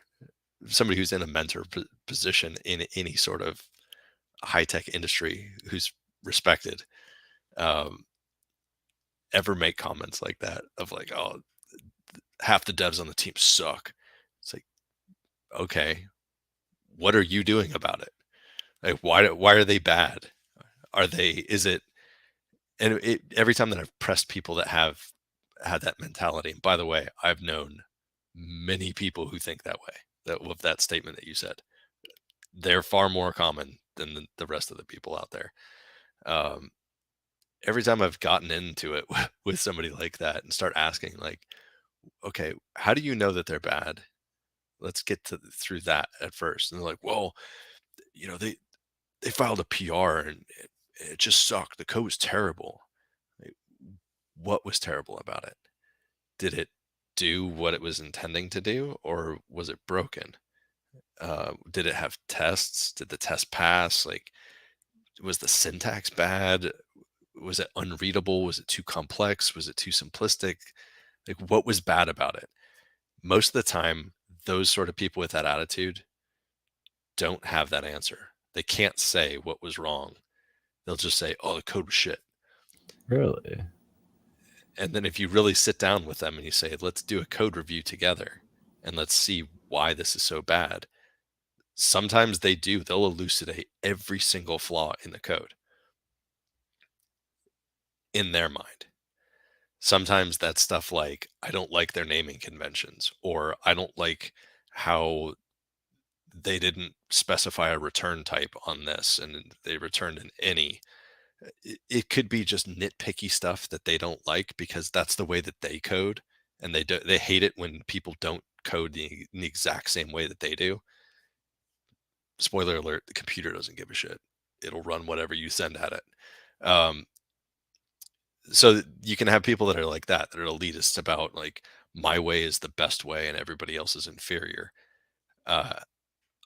somebody who's in a mentor position in any sort of high tech industry who's respected, um, ever make comments like that of like, oh, half the devs on the team suck. It's like, okay, what are you doing about it? Like, why are they bad? Are they, is it, and every time that I've pressed people that have had that mentality, and by the way, I've known many people who think that way, that with that statement that you said, they're far more common than the rest of the people out there. Um, every time I've gotten into it with somebody like that and start asking like, okay, how do you know that they're bad? Let's get through that at first. And they're like, well, they filed a PR and it just sucked. The code was terrible. Like, what was terrible about it? Did it do what it was intending to do, or was it broken? Did it have tests? Did the test pass? Like, was the syntax bad? Was it unreadable? Was it too complex? Was it too simplistic? Like, what was bad about it? Most of the time, those sort of people with that attitude don't have that answer. They can't say what was wrong. They'll just say, oh, the code was shit. Really? And then if you really sit down with them and you say, let's do a code review together and let's see why this is so bad, sometimes they'll elucidate every single flaw in the code in their mind. Sometimes that's stuff like, I don't like their naming conventions, or I don't like how they didn't specify a return type on this and they returned an any. It could be just nitpicky stuff that they don't like because that's the way that they code, and they hate it when people don't code the exact same way that they do. Spoiler alert, the computer doesn't give a shit. It'll run whatever you send at it. Um, so you can have people that are like that are elitist about like, my way is the best way and everybody else is inferior. Uh,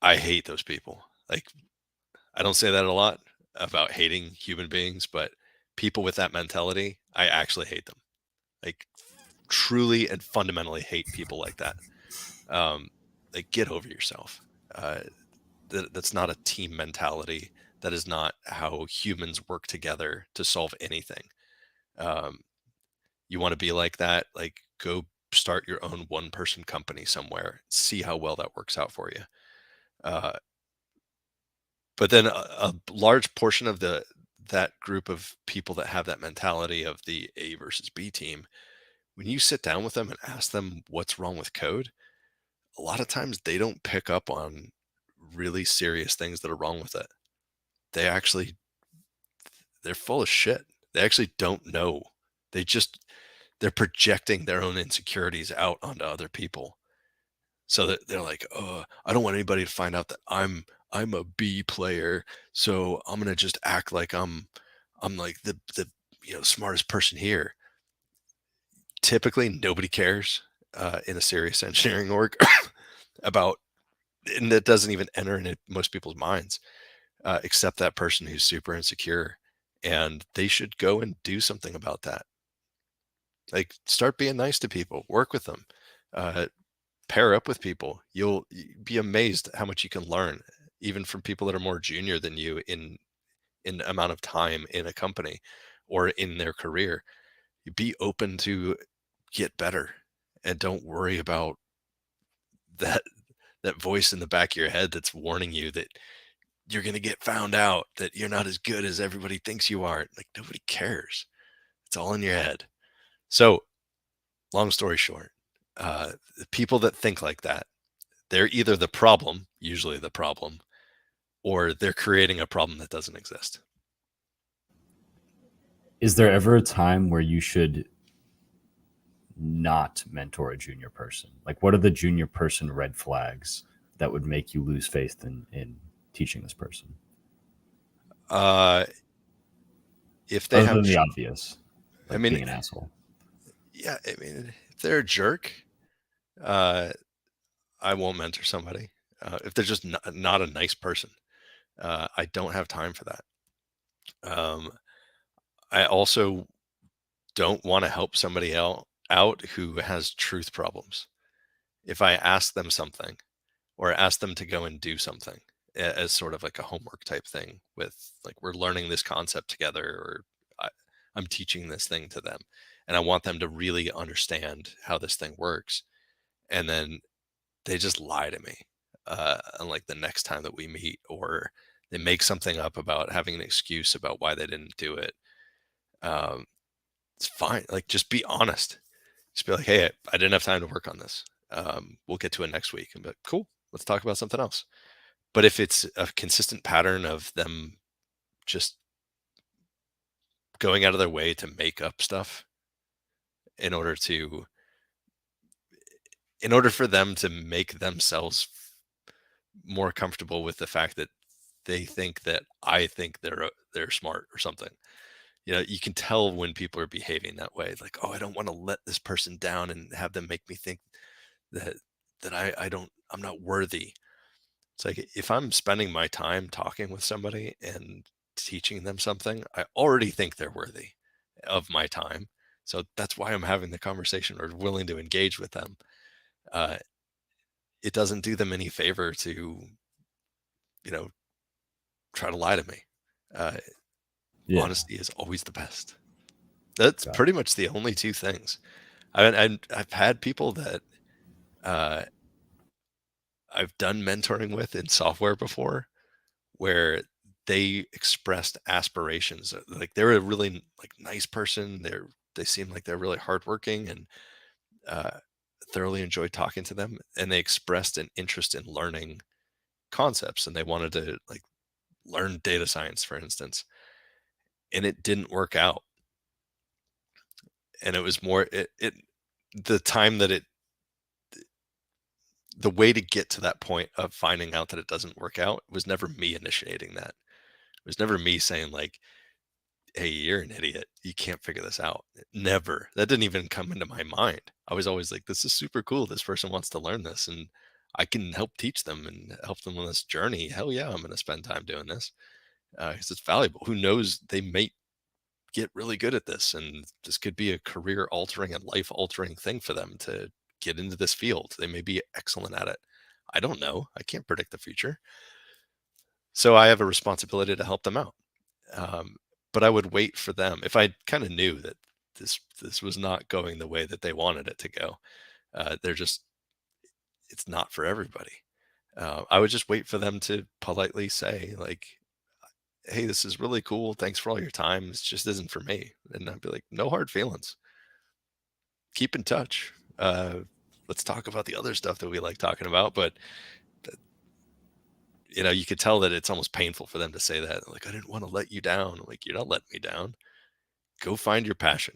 I hate those people. Like, I don't say that a lot about hating human beings, but people with that mentality, I actually hate them. Like, truly and fundamentally hate people like that. Um, like, get over yourself. Uh, that's not a team mentality. That is not how humans work together to solve anything. Um, you want to be like that? Like, go start your own one person company somewhere. See how well that works out for you. Uh, but then a large portion of that group of people that have that mentality of the A versus B team, when you sit down with them and ask them what's wrong with code, a lot of times they don't pick up on really serious things that are wrong with it. They actually, they're full of shit. They actually don't know. They just, they're projecting their own insecurities out onto other people. So that they're like, oh, I don't want anybody to find out that I'm a B player, so I'm gonna just act like I'm like the smartest person here. Typically, nobody cares in a serious engineering org about, and that doesn't even enter into most people's minds, except that person who's super insecure, and they should go and do something about that. Like, start being nice to people, work with them, uh, pair up with people. You'll be amazed how much you can learn, even from people that are more junior than you in amount of time in a company or in their career. You be open to get better, and don't worry about that that voice in the back of your head that's warning you that you're going to get found out, that you're not as good as everybody thinks you are. Like, nobody cares. It's all in your head. So, long story short, the people that think like that, they're either the problem, usually the problem, or they're creating a problem that doesn't exist. Is there ever a time where you should not mentor a junior person? Like, what are the junior person red flags that would make you lose faith in teaching this person? Uh, if they Other have, than the obvious, I like mean, being an asshole. yeah, I mean, if they're a jerk, uh, I won't mentor somebody. If they're just not a nice person, I don't have time for that. Um, I also don't want to help somebody else out who has truth problems. If I ask them something or ask them to go and do something as sort of like a homework type thing, with like, we're learning this concept together, or I, I'm teaching this thing to them, and I want them to really understand how this thing works, and then they just lie to me, and like the next time that we meet, or they make something up about having an excuse about why they didn't do it. um, it's fine. Like, just be honest. Just be like, hey, I didn't have time to work on this. We'll get to it next week. And be like, cool, let's talk about something else. But if it's a consistent pattern of them just going out of their way to make up stuff in order to in order for them to make themselves more comfortable with the fact that they think that I think they're smart or something. You can tell when people are behaving that way. Like, oh, I don't want to let this person down and have them make me think that I'm not worthy. It's like, if I'm spending my time talking with somebody and teaching them something, I already think they're worthy of my time. So that's why I'm having the conversation or willing to engage with them. Uh, it doesn't do them any favor to, you know, try to lie to me. Uh, Yeah, Honesty is always the best. That's got pretty much the only two things. I've had people that uh, I've done mentoring with in software before, where they expressed aspirations. Like, they're a really like nice person. They seem like they're really hardworking, and uh, thoroughly enjoyed talking to them. And they expressed an interest in learning concepts, and they wanted to like learn data science, for instance. And it didn't work out. And it was more it the time that it the way to get to that point of finding out that it doesn't work out was never me initiating that. It was never me saying like, hey, you're an idiot, you can't figure this out. Never. That didn't even come into my mind. I was always like, this is super cool, this person wants to learn this, and I can help teach them and help them on this journey. Hell yeah, I'm going to spend time doing this, because it's valuable. Who knows, they may get really good at this, and this could be a career altering and life altering thing for them to get into this field. They may be excellent at it. I don't know, I can't predict the future. So I have a responsibility to help them out. um, but I would wait for them if I kind of knew that this was not going the way that they wanted it to go. They're just It's not for everybody. I would just wait for them to politely say like, "Hey, this is really cool. Thanks for all your time. This just isn't for me." And I'd be like, "No hard feelings. Keep in touch. Let's talk about the other stuff that we like talking about." But you could tell that it's almost painful for them to say that. Like, I didn't want to let you down. Like, you're not letting me down. Go find your passion.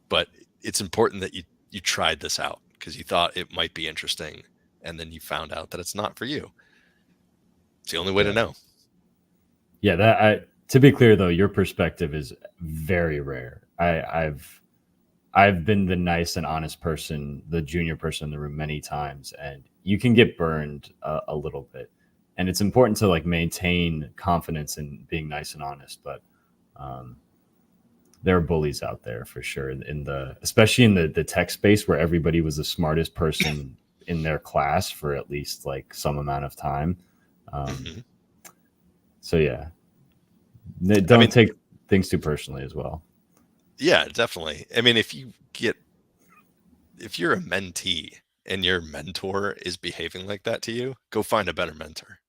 But it's important that you tried this out because you thought it might be interesting, and then you found out that it's not for you. It's the only way to Yeah. know. Yeah, to be clear though, your perspective is very rare. I've been the nice and honest person, the junior person in the room many times, and you can get burned a little bit. And it's important to like maintain confidence in being nice and honest, but um, there are bullies out there for sure in the especially in the tech space where everybody was the smartest person in their class for at least like some amount of time. Um, Hmm. so yeah, I don't mean, take things too personally as well. yeah, definitely. I mean, if you're a mentee and your mentor is behaving like that to you, go find a better mentor.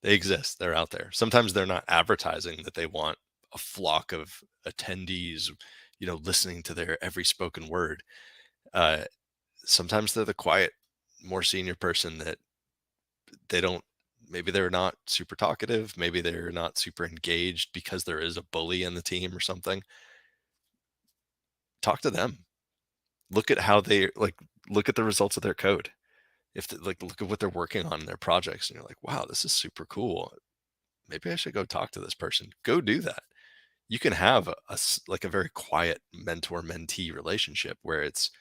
They exist. They're out there. Sometimes they're not advertising that they want a flock of attendees, listening to their every spoken word. Uh, Sometimes they're the quiet, more senior person that they don't, maybe they're not super talkative. Maybe they're not super engaged because there is a bully in the team or something. Talk to them. Look at how they look at the results of their code. If look at what they're working on in their projects and you're like, wow, this is super cool. Maybe I should go talk to this person. Go do that. You can have like a very quiet mentor mentee relationship where it's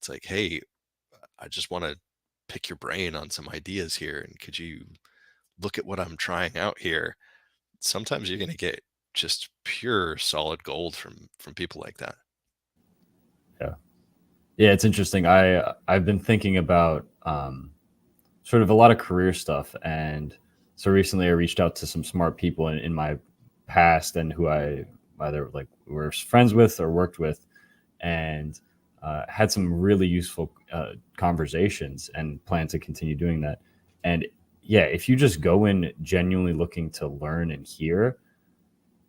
like, hey, I just want to pick your brain on some ideas here, and could you look at what I'm trying out here? Sometimes you're going to get just pure solid gold from people like that. Yeah, yeah, it's interesting. I've been thinking about sort of a lot of career stuff, and so recently I reached out to some smart people in my past and who I either like were friends with or worked with, and had some really useful conversations and plan to continue doing that. And yeah, if you just go in genuinely looking to learn and hear,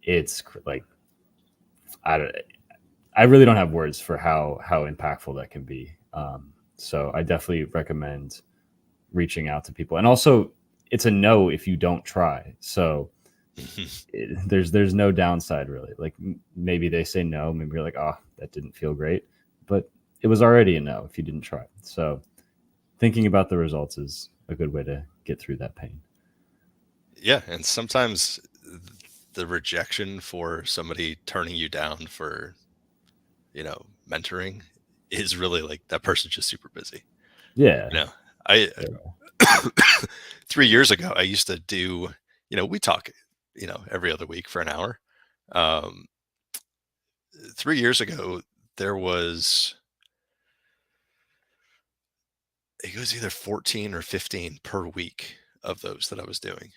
it's like I don't, I really don't have words for how impactful that can be. So I definitely recommend reaching out to people, and also it's a no if you don't try. So there's no downside really. Like maybe they say no, maybe you're like, oh, that didn't feel great, but it was already a no if you didn't try. So thinking about the results is a good way to get through that pain. Yeah, and sometimes the rejection for somebody turning you down for, mentoring is really like that person's just super busy. Yeah. You know, I Yeah. 3 years ago I used to do, we talk, every other week for an hour. Um, 3 years ago there was it was either 14 or 15 per week of those that I was doing.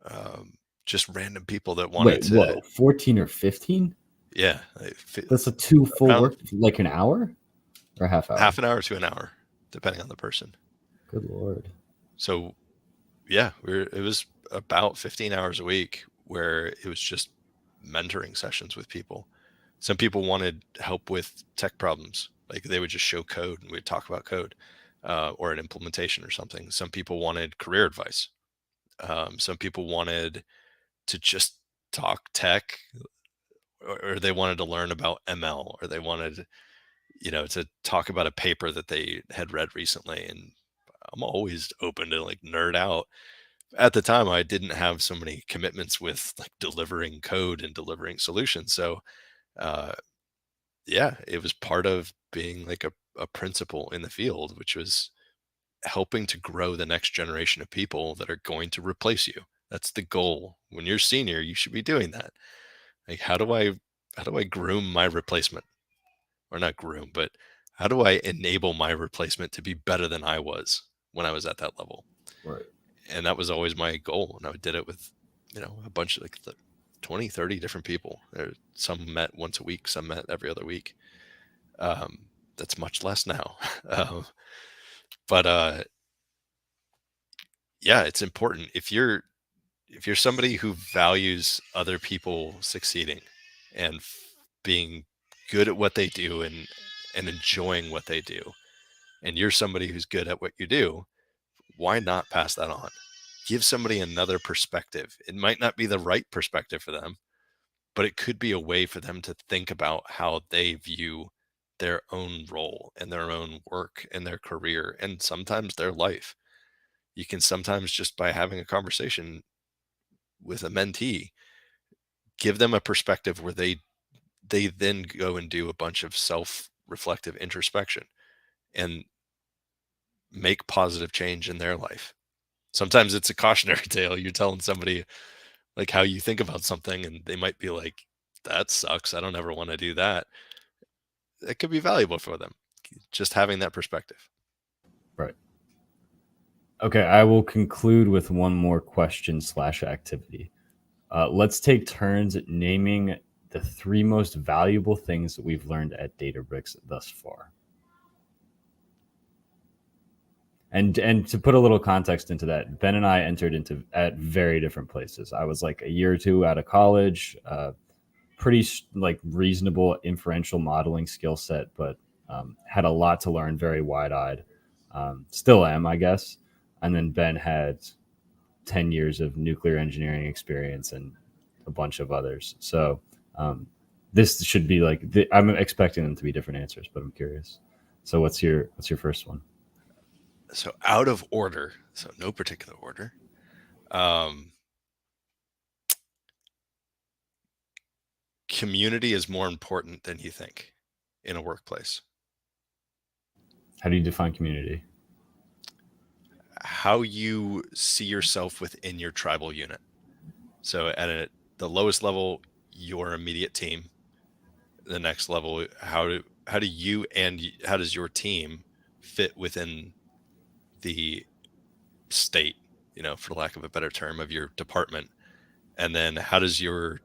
Um, just random people that wanted Wait, to, whoa, 14 or 15? yeah, That's a two full about work, like an hour or a half hour? half an hour to an hour, depending on the person. Good Lord. So yeah, it was about 15 hours a week where it was just mentoring sessions with people. Some people wanted help with tech problems, like they would just show code and we'd talk about code, or an implementation or something. Some people wanted career advice. Some people wanted to just talk tech, or they wanted to learn about ML, or they wanted, to talk about a paper that they had read recently. And I'm always open to like nerd out. At the time, I didn't have so many commitments with like delivering code and delivering solutions. So, uh, yeah, it was part of being like a principal in the field, which was helping to grow the next generation of people that are going to replace you. That's the goal. When you're senior, you should be doing that. Like, how do I groom my replacement? Or not groom, but how do I enable my replacement to be better than I was when I was at that level? Right. And that was always my goal. And I did it with, a bunch of like 20, 30 different people. Some met once a week, some met every other week. That's much less now. But yeah, it's important. If you're somebody who values other people succeeding and being good at what they do and enjoying what they do, and you're somebody who's good at what you do, why not pass that on? Give somebody another perspective. It might not be the right perspective for them, but it could be a way for them to think about how they view their own role and their own work and their career and sometimes their life. You can sometimes, just by having a conversation with a mentee, give them a perspective where they then go and do a bunch of self-reflective introspection and make positive change in their life. Sometimes it's a cautionary tale. You're telling somebody like how you think about something, and they might be like, that sucks, I don't ever want to do that. It could be valuable for them, just having that perspective. Right. Okay, I will conclude with one more question slash activity. Let's take turns at naming the 3 most valuable things that we've learned at Databricks thus far. And to put a little context into that, Ben and I entered into at very different places. I was like a year or two out of college, pretty like reasonable inferential modeling skill set, but had a lot to learn, very wide eyed. Still am, I guess. And then Ben had 10 years of nuclear engineering experience and a bunch of others. So this should be like I'm expecting them to be different answers, but I'm curious. So what's your first one? So out of order, so no particular order. Community is more important than you think in a workplace. How do you define community? How you see yourself within your tribal unit. So at the lowest level, your immediate team. The next level, how do you and how does your team fit within the state, for lack of a better term, of your department? And then how does your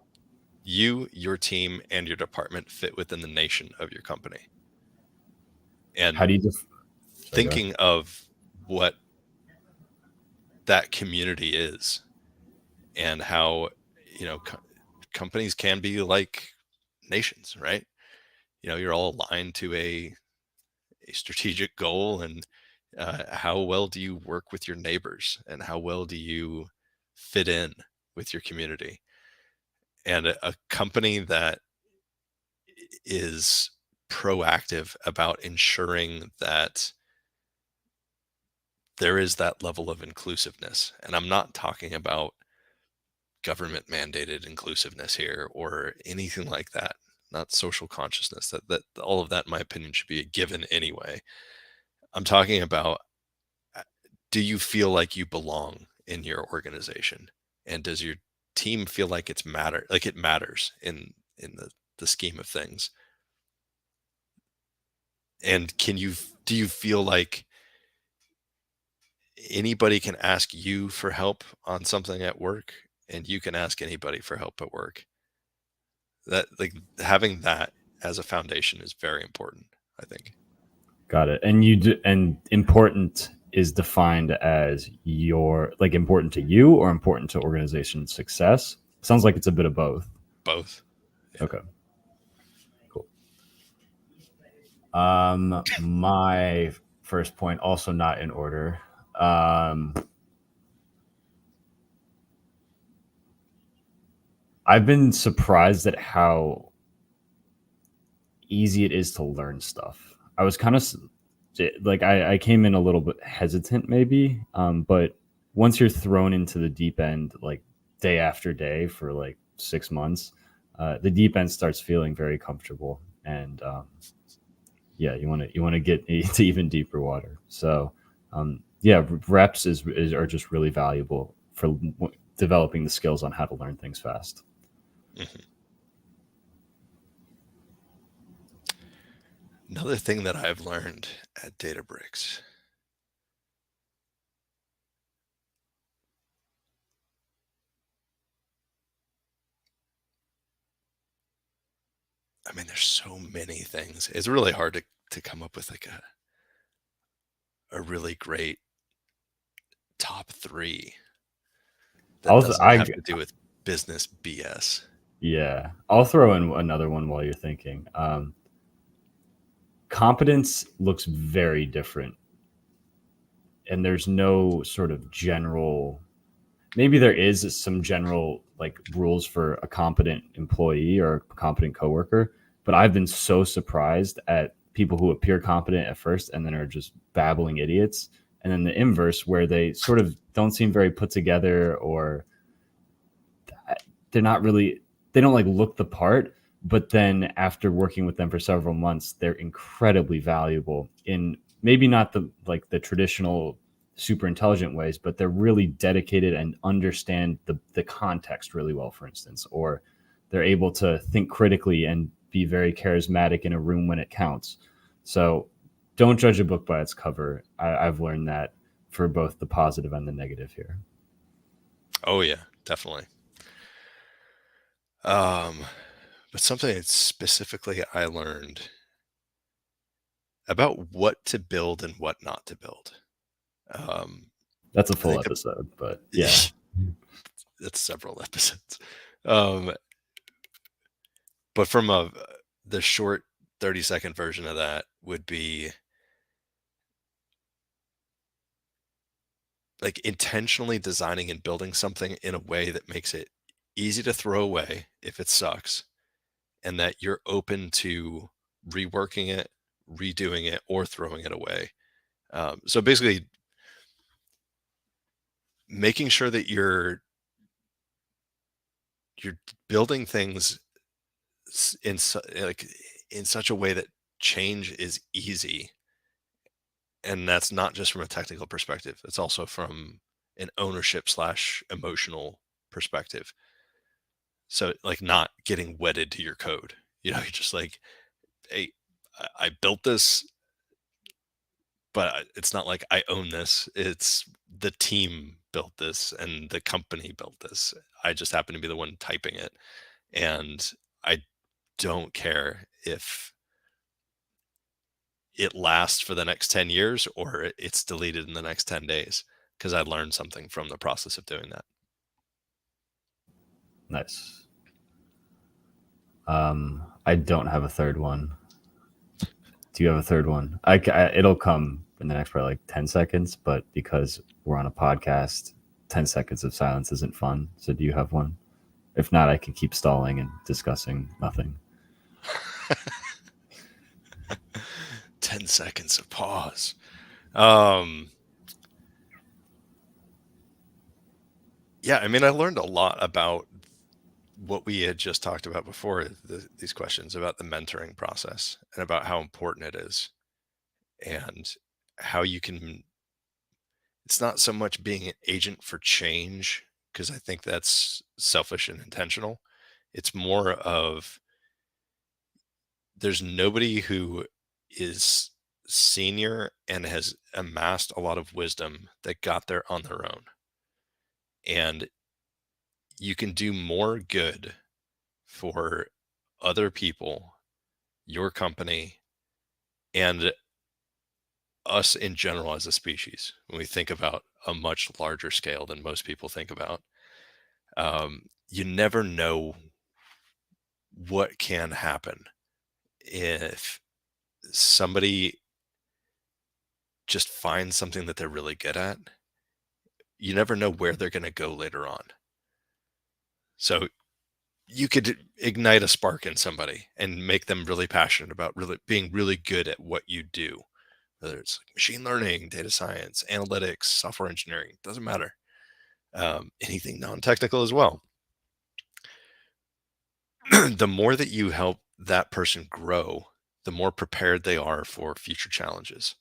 team and your department fit within the nation of your company? How And do you thinking of what that community is, and how companies can be like nations, right? You're all aligned to a strategic goal, and how well do you work with your neighbors, and how well do you fit in with your community? And a company that is proactive about ensuring that there is that level of inclusiveness. And I'm not talking about government mandated inclusiveness here or anything like that. Not social consciousness. That all of that, in my opinion, should be a given anyway. I'm talking about, do you feel like you belong in your organization? And does your team feel like it matters in the scheme of things? And do you feel like anybody can ask you for help on something at work, and you can ask anybody for help at work? That, like, having that as a foundation is very important, I think. Got it. And important is defined as your like important to you or important to organization success. Sounds like it's a bit of both. Both. Yeah. Okay. Cool. My first point, also not in order. I've been surprised at how easy it is to learn stuff. I was kind of like I came in a little bit hesitant maybe, but once you're thrown into the deep end like day after day for like 6 months, the deep end starts feeling very comfortable, and yeah, you want to get to even deeper water. So yeah, reps are just really valuable for developing the skills on how to learn things fast. Mm-hmm. Another thing that I've learned at Databricks, I mean, there's so many things. It's really hard to come up with like a really great top 3 that doesn't have to do with business BS. Yeah, I'll throw in another one while you're thinking. Competence looks very different, and there's no sort of general. Maybe there is some general like rules for a competent employee or a competent coworker, but I've been so surprised at people who appear competent at first and then are just babbling idiots. and then the inverse where they sort of don't seem very put together, or they're not really, they don't like look the part, but then after working with them for several months, they're incredibly valuable in maybe not the like the traditional super intelligent ways, but they're really dedicated and understand the context really well, for instance, or they're able to think critically and be very charismatic in a room when it counts. So don't judge a book by its cover. I've learned that for both the positive and the negative here. Oh yeah, definitely. But something that specifically I learned about what to build and what not to build. That's a I full think episode, but yeah. that's several episodes. Um, but from the short 30-second version of that would be like intentionally designing and building something in a way that makes it easy to throw away if it sucks, and that you're open to reworking it, redoing it, or throwing it away. So basically, making sure that you're building things like in such a way that change is easy, and that's not just from a technical perspective. It's also from an ownership slash emotional perspective. So like not getting wedded to your code. You know, you're just like, hey, I built this, but it's not like I own this. It's the team built this and the company built this. I just happen to be the one typing it. And I don't care if it lasts for the next 10 years or it's deleted in the next 10 days because I learned something from the process of doing that. Nice. I don't have a third one. Do you have a third one? It'll come in the next probably like 10 seconds, but because we're on a podcast, 10 seconds of silence isn't fun. So do you have one? If not, I can keep stalling and discussing nothing. 10 seconds of pause. Yeah, I mean, I learned a lot about what we had just talked about before these questions about the mentoring process and about how important it is, and how you can, it's not so much being an agent for change, because I think that's selfish and intentional. It's more of there's nobody who is senior and has amassed a lot of wisdom that got there on their own. And you can do more good for other people, your company, and us in general as a species when we think about a much larger scale than most people think about. You never know what can happen if somebody just finds something that they're really good at. You never know where they're going to go later on. So you could ignite a spark in somebody and make them really passionate about really being really good at what you do, whether it's like machine learning, data science, analytics, software engineering, doesn't matter. Anything non-technical as well. The more that you help that person grow, the more prepared they are for future challenges.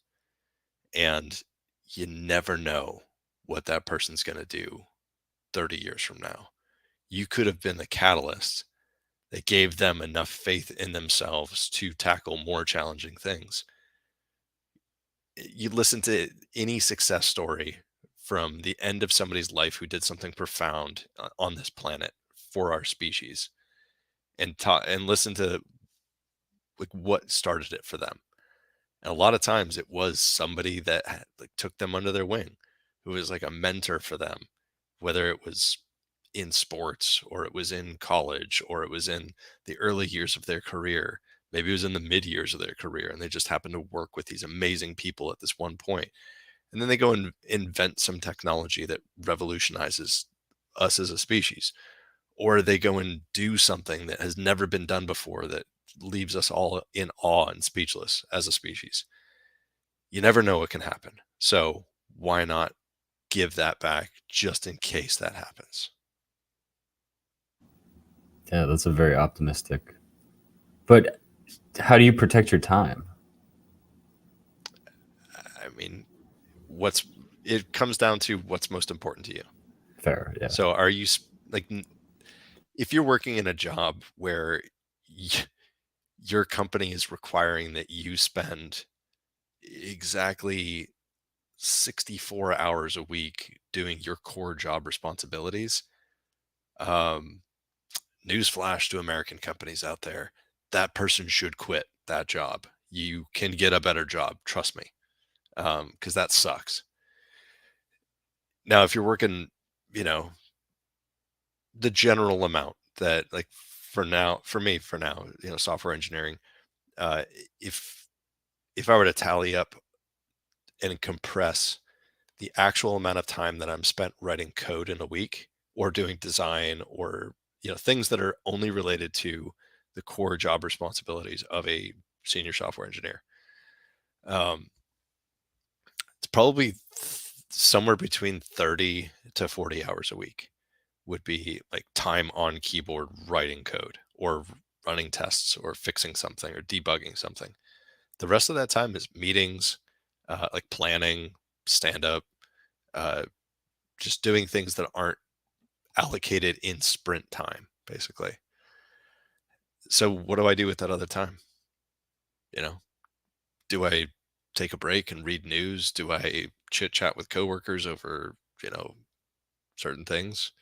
And you never know what that person's going to do 30 years from now. You could have been the catalyst that gave them enough faith in themselves to tackle more challenging things. You listen to any success story from the end of somebody's life who did something profound on this planet for our species, and and listen to like what started it for them. And a lot of times it was somebody that like took them under their wing, who was like a mentor for them, whether it was in sports or it was in college or it was in the early years of their career. Maybe it was in the mid years of their career and they just happened to work with these amazing people at this one point. And then they go and invent some technology that revolutionizes us as a species. Or they go and do something that has never been done before that leaves us all in awe and speechless as a species. You never know what can happen. So why not give that back just in case that happens? Yeah, that's a very optimistic. But how do you protect your time? I mean, it comes down to what's most important to you. Fair, yeah. So are you like, if you're working in a job where your company is requiring that you spend exactly 64 hours a week doing your core job responsibilities, um, newsflash to American companies out there, that person should quit that job. You can get a better job, trust me, because that sucks. Now, if you're working, you know, the general amount that, like, for now, software engineering, uh, if I were to tally up and compress the actual amount of time that I'm spent writing code in a week or doing design or things that are only related to the core job responsibilities of a senior software engineer, um, it's probably somewhere between 30 to 40 hours a week would be like time on keyboard writing code or running tests or fixing something or debugging something. The rest of that time is meetings, like planning, stand up, uh, just doing things that aren't allocated in sprint time, basically. So what do I do with that other time? You know, do I take a break and read news? Do I chit chat with coworkers over, certain things?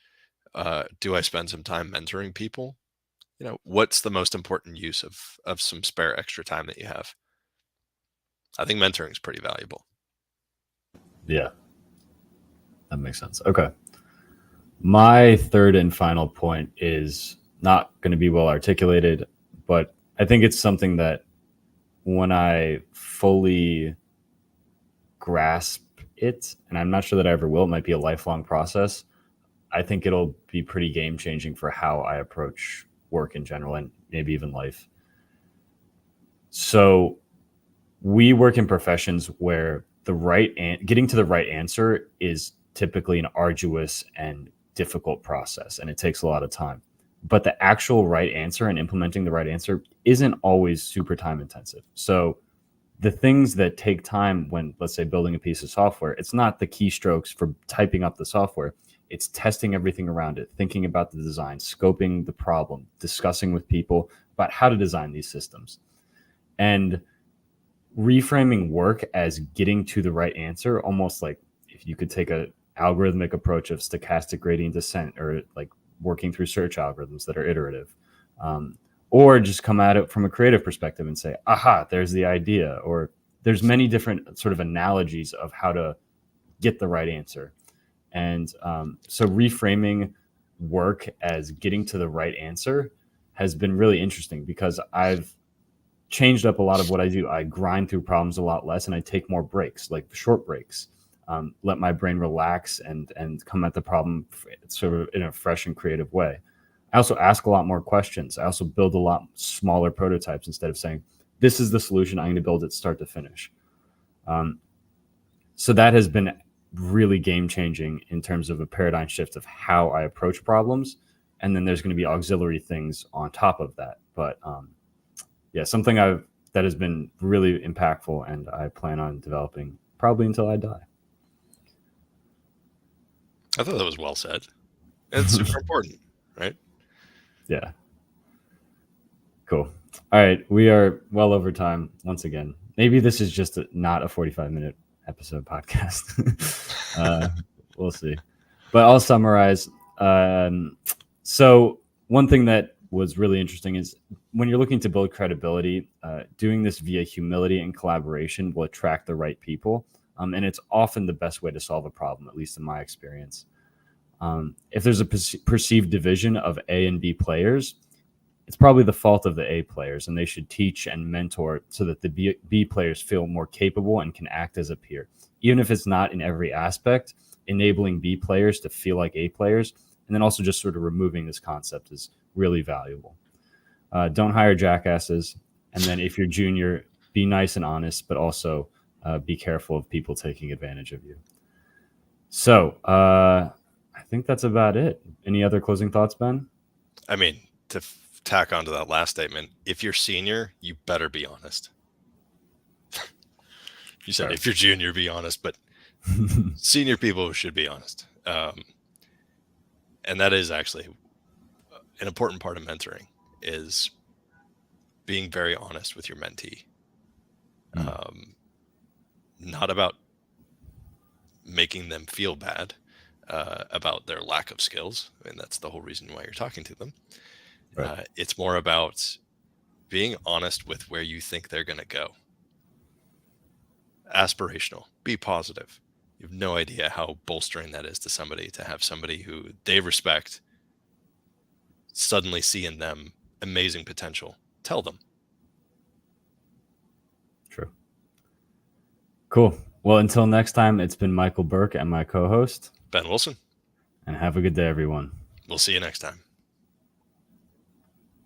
Do I spend some time mentoring people? What's the most important use of some spare extra time that you have? I think mentoring is pretty valuable. Yeah, that makes sense. Okay. My third and final point is not going to be well articulated, but I think it's something that when I fully grasp it, and I'm not sure that I ever will, it might be a lifelong process. I think it'll be pretty game changing for how I approach work in general and maybe even life. So we work in professions where getting to the right answer is typically an arduous and difficult process, and it takes a lot of time. But the actual right answer and implementing the right answer isn't always super time intensive. So the things that take time when, let's say, building a piece of software, it's not the keystrokes for typing up the software. It's testing everything around it, thinking about the design, scoping the problem, discussing with people about how to design these systems. And reframing work as getting to the right answer, almost like if you could take a algorithmic approach of stochastic gradient descent or like working through search algorithms that are iterative, um, or just come at it from a creative perspective and say, aha, there's the idea, or there's many different sort of analogies of how to get the right answer. And so reframing work as getting to the right answer has been really interesting because I've changed up a lot of what I do. I grind through problems a lot less, and I take more breaks, like short breaks. Let my brain relax and come at the problem sort of in a fresh and creative way. I also ask a lot more questions. I also build a lot smaller prototypes instead of saying, "This is the solution. I'm going to build it start to finish." Um, so that has been really game changing in terms of a paradigm shift of how I approach problems. And then there's going to be auxiliary things on top of that. But yeah, something that has been really impactful, and I plan on developing probably until I die. I thought that was well said. It's super important, right? Yeah, cool. All right, we are well over time once again. Maybe this is just not a 45-minute episode podcast. We'll see. But I'll summarize. So one thing that was really interesting is when you're looking to build credibility, doing this via humility and collaboration will attract the right people. And it's often the best way to solve a problem, at least in my experience. If there's a perceived division of A and B players, it's probably the fault of the A players, and they should teach and mentor so that the B players feel more capable and can act as a peer. Even if it's not in every aspect, enabling B players to feel like A players, and then also just sort of removing this concept is really valuable. Don't hire jackasses. And then if you're junior, be nice and honest, but also be careful of people taking advantage of you. So I think that's about it. Any other closing thoughts, Ben? I mean, to tack onto that last statement, if you're senior, you better be honest. You said Fair. if you're junior, be honest, but senior people should be honest. And that is actually an important part of mentoring, is being very honest with your mentee. Not about making them feel bad about their lack of skills. I mean, that's the whole reason why you're talking to them. Right. It's more about being honest with where you think they're going to go. Aspirational, be positive. You have no idea how bolstering that is to somebody, to have somebody who they respect suddenly see in them amazing potential. Tell them. True. Cool. Well, until next time, it's been Michael Burke and my co-host, Ben Wilson. and have a good day, everyone. We'll see you next time.